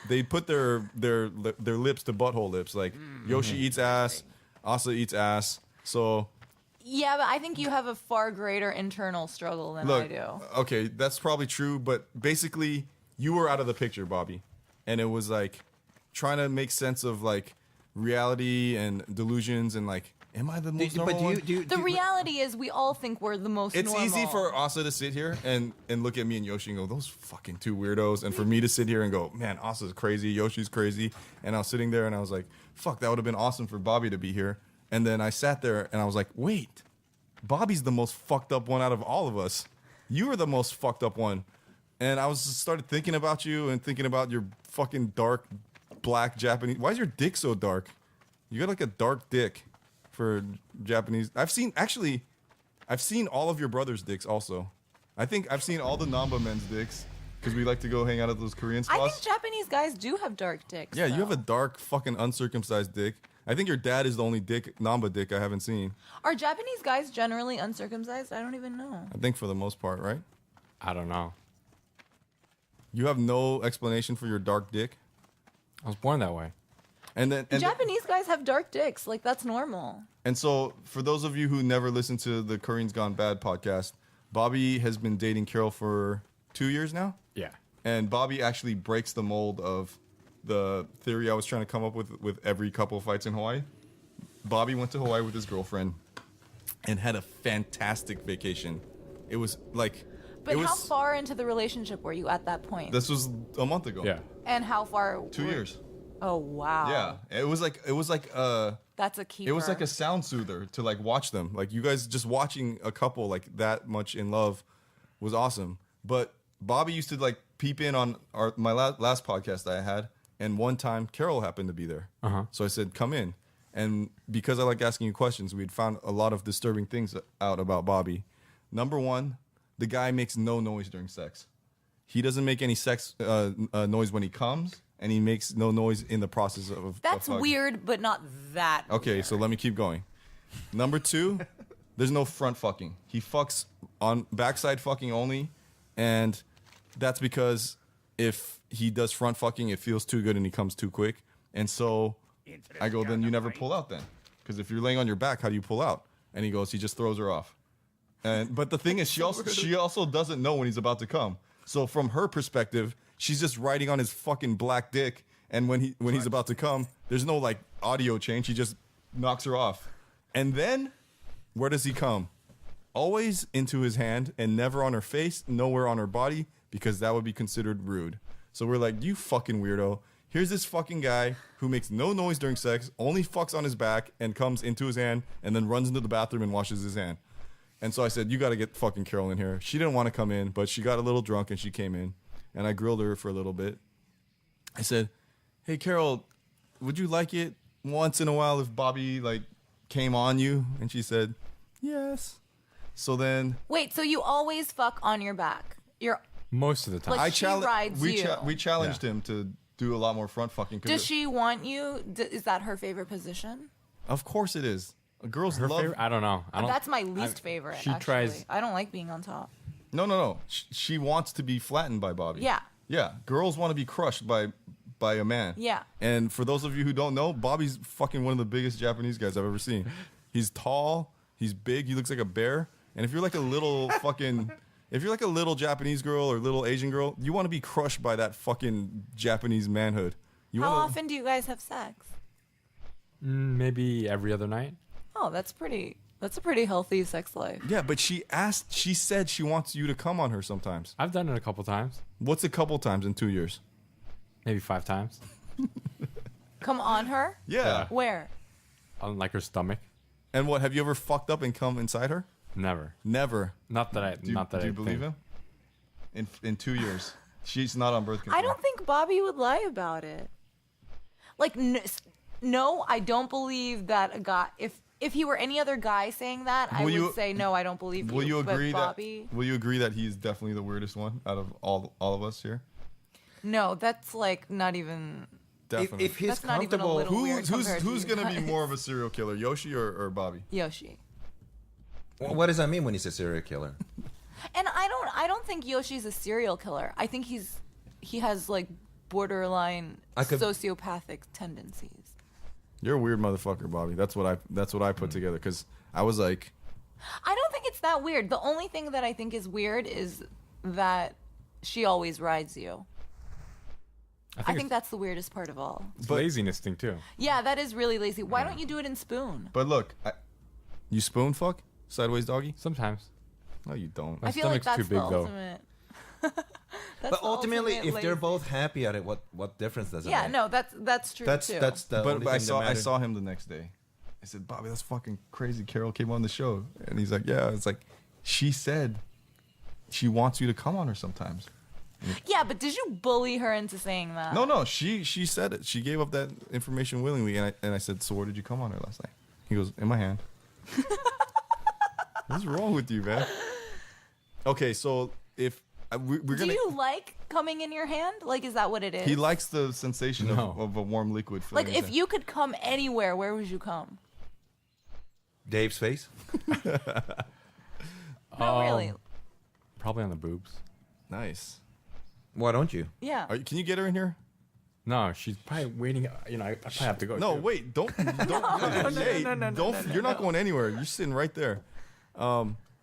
they put their lips to butthole lips. Like Yoshi eats ass, Asa eats ass. So Yeah, but I think you have a far greater internal struggle than I do. okay, that's probably true. But basically, you were out of the picture, Bobby, and it was like trying to make sense of like reality and delusions and like, am I the most normal one? The reality is we all think we're the most It's normal. easy for Asa to sit here and look at me and Yoshi and go, those fucking two weirdos. And for me to sit here and go, man, Asa's crazy, Yoshi's crazy. And I was sitting there and I was like, fuck, that would have been awesome for Bobby to be here. And then I sat there and I was like, wait, Bobby's the most fucked up one out of all of us. You are the most fucked up one. And I was just started thinking about you and thinking about your fucking dark black Japanese. Why is your dick so dark? You got like a dark dick for Japanese. I've seen all of your brother's dicks also. I think I've seen all the Namba men's dicks because we like to go hang out at those Korean spots. I think Japanese guys do have dark dicks. Yeah, you have though. a dark fucking uncircumcised dick. I think your dad is the only Namba dick I haven't seen. Are Japanese guys generally uncircumcised? I don't even know. I think for the most part, right? I don't know. You have no explanation for your dark dick? I was born that way. And then Japanese guys have dark dicks. Like, that's normal. And so, for those of you who never listened to the Koreans Gone Bad podcast, Bobby has been dating Carol for 2 years now. Yeah. And Bobby actually breaks the mold of the theory I was trying to come up with every couple fights in Hawaii. Bobby went to Hawaii with his girlfriend and had a fantastic vacation. It was like... But how far into the relationship were you at that point? This was a month ago. Yeah. And how far? 2 years. Oh, wow. Yeah. It was like That's a keeper. it was like a sound soother to like watch them. Like you guys just watching a couple like that much in love was awesome. But Bobby used to like peep in on my last podcast that I had, and one time Carol happened to be there. So I said, "Come in." And because I like asking you questions, we'd found a lot of disturbing things out about Bobby. Number one, the guy makes no noise during sex. He doesn't make any sex noise when he comes, and he makes no noise in the process of. That's fucking. weird, but not that. Okay, weird. so let me keep going. Number two, there's no front fucking. He fucks on backside fucking only, and that's because if he does front fucking, it feels too good and he comes too quick. And so I go, then you never pull out then, because if you're laying on your back, how do you pull out? And he goes, he just throws her off. But the thing is, she also doesn't know when he's about to come. So from her perspective, she's just riding on his fucking black dick, and when he's about to come, there's no like audio change. He just knocks her off. And then where does he come? Always into his hand and never on her face, nowhere on her body, because that would be considered rude. So we're like, you fucking weirdo. Here's this fucking guy who makes no noise during sex, only fucks on his back and comes into his hand and then runs into the bathroom and washes his hand. And so I said, you got to get fucking Carol in here. She didn't want to come in, but she got a little drunk and she came in. And I grilled her for a little bit. I said, hey, Carol, would you like it once in a while if Bobby, like, came on you? And she said, yes. So then... Wait, so you always fuck on your back? You're Most of the time. Like, she rides you. We challenged him to do a lot more front fucking. Does she want you? Is that her favorite position? Of course it is. Girls Her love... favorite? I don't know. That's my least favorite. she actually. tries- I don't like being on top. No. She wants to be flattened by Bobby. Yeah. Yeah. Girls want to be crushed by a man. Yeah. And for those of you who don't know, Bobby's fucking one of the biggest Japanese guys I've ever seen. He's tall. He's big. He looks like a bear. And if you're like a little fucking, if you're like a little Japanese girl or little Asian girl, you want to be crushed by that fucking Japanese manhood. How often do you guys have sex? Maybe every other night. Oh, that's a pretty healthy sex life. Yeah, but she said she wants you to come on her sometimes. I've done it a couple times. What's a couple times in 2 years? Maybe 5 times. Come on her? Yeah. Where? On like her stomach. And what, have you ever fucked up and come inside her? Never. Never. Not that I. Do not you believe him? In 2 years. She's not on birth control. I don't think Bobby would lie about it. Like, no, I don't believe that a guy. If he were any other guy saying that, I would say no, I don't believe you. Will you agree but Bobby, Will you agree that he's definitely the weirdest one out of all of us here? No, that's like not even. Definitely. If he's That's not even a comfortable, little weird compared to who's you gonna be guys. more of a serial killer, Yoshi or Bobby? Yoshi. what does that mean when he's a serial killer? And I don't think Yoshi's a serial killer. I think he has like borderline sociopathic tendencies. You're a weird motherfucker, Bobby. That's what I put together because I was like, I don't think it's that weird. The only thing that I think is weird is that she always rides you. I think that's the weirdest part of all. It's laziness thing too. Yeah, that is really lazy. Why don't you do it in spoon? but look, you spoon fuck sideways doggy? Sometimes. No, you don't. My I feel like stomach's that's too big, the though. ultimate. But ultimately, if they're both happy at it, what difference does it make? Yeah, no, that's true That's too. that's the. But only I thing that matters. saw him the next day. I said, Bobby, that's fucking crazy. Carol came on the show, and he's like, yeah. It's like she said she wants you to come on her sometimes. Yeah, but did you bully her into saying that? No, she said it. She gave up that information willingly, and I said, so where did you come on her last night? He goes, in my hand. What's wrong with you, man? Okay, so if we're Do gonna, you like coming in your hand? Like, is that what it is? he likes the sensation No. of a warm liquid. filling Like, his if hand. you could come anywhere, where would you come? Dave's face. No, really. Probably on the boobs. Nice. Why don't you? Yeah. Can you get her in here? No, she's probably waiting. You know, I probably have to go. No, too. wait, don't. Hey, don't. You're not going anywhere. You're sitting right there.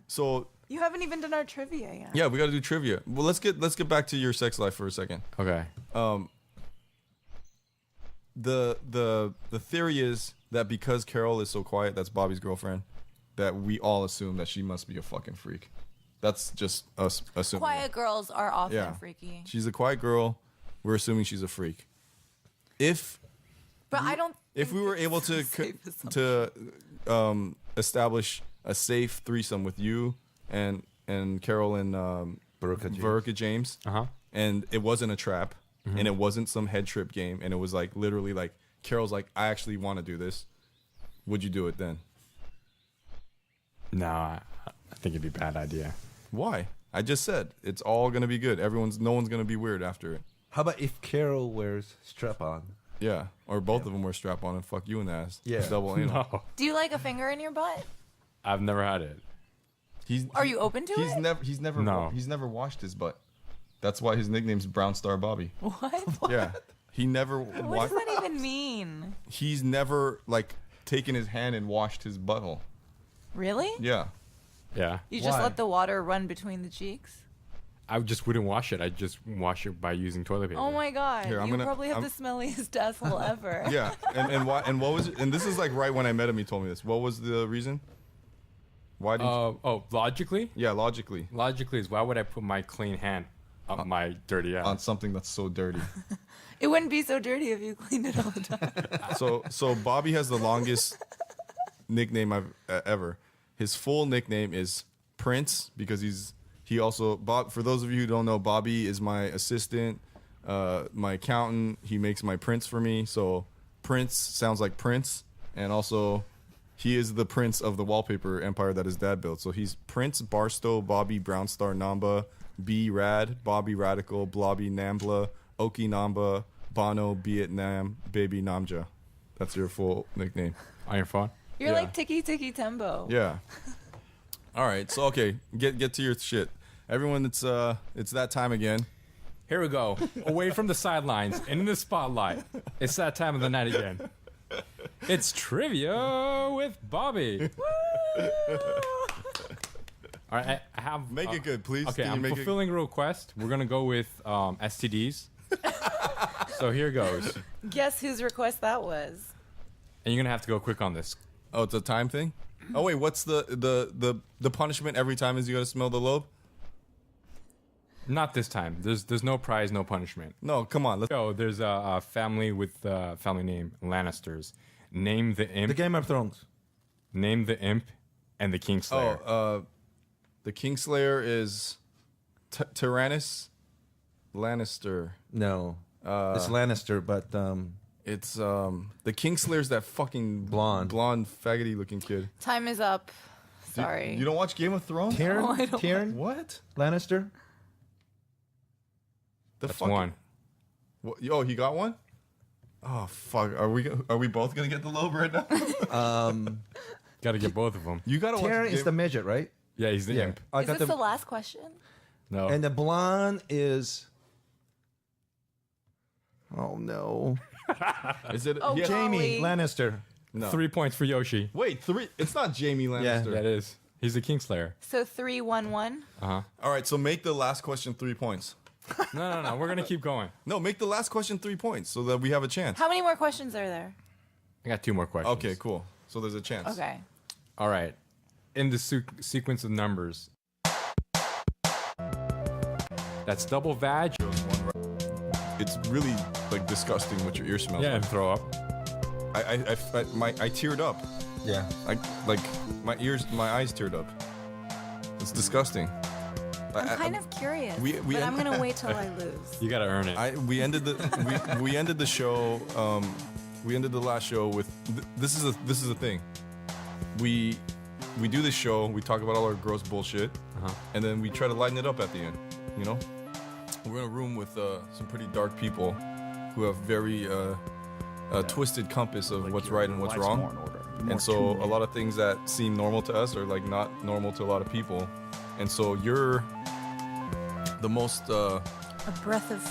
So You haven't even done our trivia yet. yeah, we got to do trivia. Well, let's get back to your sex life for a second. Okay. The theory is that because Carol is so quiet, that's Bobby's girlfriend, that we all assume that she must be a fucking freak. That's just us assuming. Quiet girls are often Yeah. freaky. She's a quiet girl. We're assuming she's a freak. If But I don't. we think were it's able a to safe assumption. establish a safe threesome with you and Carol and Veruca James, and it wasn't a trap, and it wasn't some head trip game, and it was like literally like Carol's like, I actually want to do this. Would you do it then? No, I think it'd be a bad idea. Why? I just said it's all gonna be good. No one's gonna be weird after it. How about if Carol wears strap-on? Yeah, or both of them wear strap on and fuck you in the ass. Yeah. Double anal. No, Do you like a finger in your butt? I've never had it. Are you open to He's it? No. he's never washed his butt. That's why his nickname's Brown Star Bobby. What? Yeah. He never What does that even mean? He's never like taken his hand and washed his butthole. Really? Yeah. Yeah, You just Why? let the water run between the cheeks? I just wouldn't wash it. I just wash it by using toilet paper. Oh my god. Here, I'm you gonna- probably have I'm- the smelliest asshole ever. Yeah. And why and what was it? And this is like right when I met him he told me this. What was the reason? Why did Logically Yeah, logically. is why would I put my clean hand up my dirty ass? On something that's so dirty. It wouldn't be so dirty if you cleaned it all the time. So Bobby has the longest nickname I've ever. His full nickname is Prince because he also for those of you who don't know, Bobby is my assistant, my accountant. He makes my prints for me. So Prince sounds like Prince, and also he is the prince of the wallpaper empire that his dad built. So he's Prince Barstow Bobby Brownstar Namba B Rad Bobby Radical Blobby Nambla Oki Namba Bono Vietnam Baby Namja. That's your full nickname. On your phone? You're Yeah. like Tiki Tiki Tembo. Yeah. All right. So okay, get to your shit. Everyone, it's that time again. Here we go. Away from the sidelines and in the spotlight. It's that time of the night again. It's trivia with Bobby. Woo! All right, I have. Make it good, please. Okay, Can you I'm make it- fulfilling a request. We're gonna go with STDs. So here goes, Guess whose request that was? and you're gonna have to go quick on this. Oh, it's a time thing. Oh wait, what's the punishment every time is you gotta smell the lobe? Not this time. There's no prize, no punishment. No, come on. Let's. So there's a family with the family name Lannisters. Name the imp. The Game of Thrones. Name the imp, and the Kingslayer. The Kingslayer is Tyrannus Lannister. No, it's Lannister, but It's the Kingslayer's that fucking blonde faggoty looking kid. Time is up. Sorry. You don't watch Game of Thrones? Tyrion What? Lannister. The That's fucking- one. What, yo, he got one? Oh fuck! Are we both gonna get the lobe right now? Got to get both of them. You gotta watch. Tyrion is the midget, right? Yeah, he's the imp. I Is got this the last question? No. And the blonde is. Oh no, Is it? Oh, yeah. Jamie Golly. Lannister. No. 3 points for Yoshi. Wait, 3. It's not Jamie Lannister. That is. He's the Kingslayer. So 3-1-1. All right, so make the last question 3 points. No. We're gonna keep going. No, make the last question 3 points so that we have a chance. How many more questions are there? I got 2 more questions. Okay, cool. So there's a chance. Okay. All right. In the sequence of numbers. That's double vag. It's really like disgusting what your ear smells Yeah, like. and throw up. I teared up. Yeah. My eyes teared up. It's disgusting. I'm kind of curious, we but I'm end- gonna wait till I lose. You gotta earn it. We ended the show. We ended the last show with this is the thing. We do this show. We talk about all our gross bullshit, and then we try to lighten it up at the end. You know, we're in a room with some pretty dark people who have very twisted compass of what's right and what's wrong. And so a lot of things that seem normal to us are like not normal to a lot of people. And so you're the most A breath of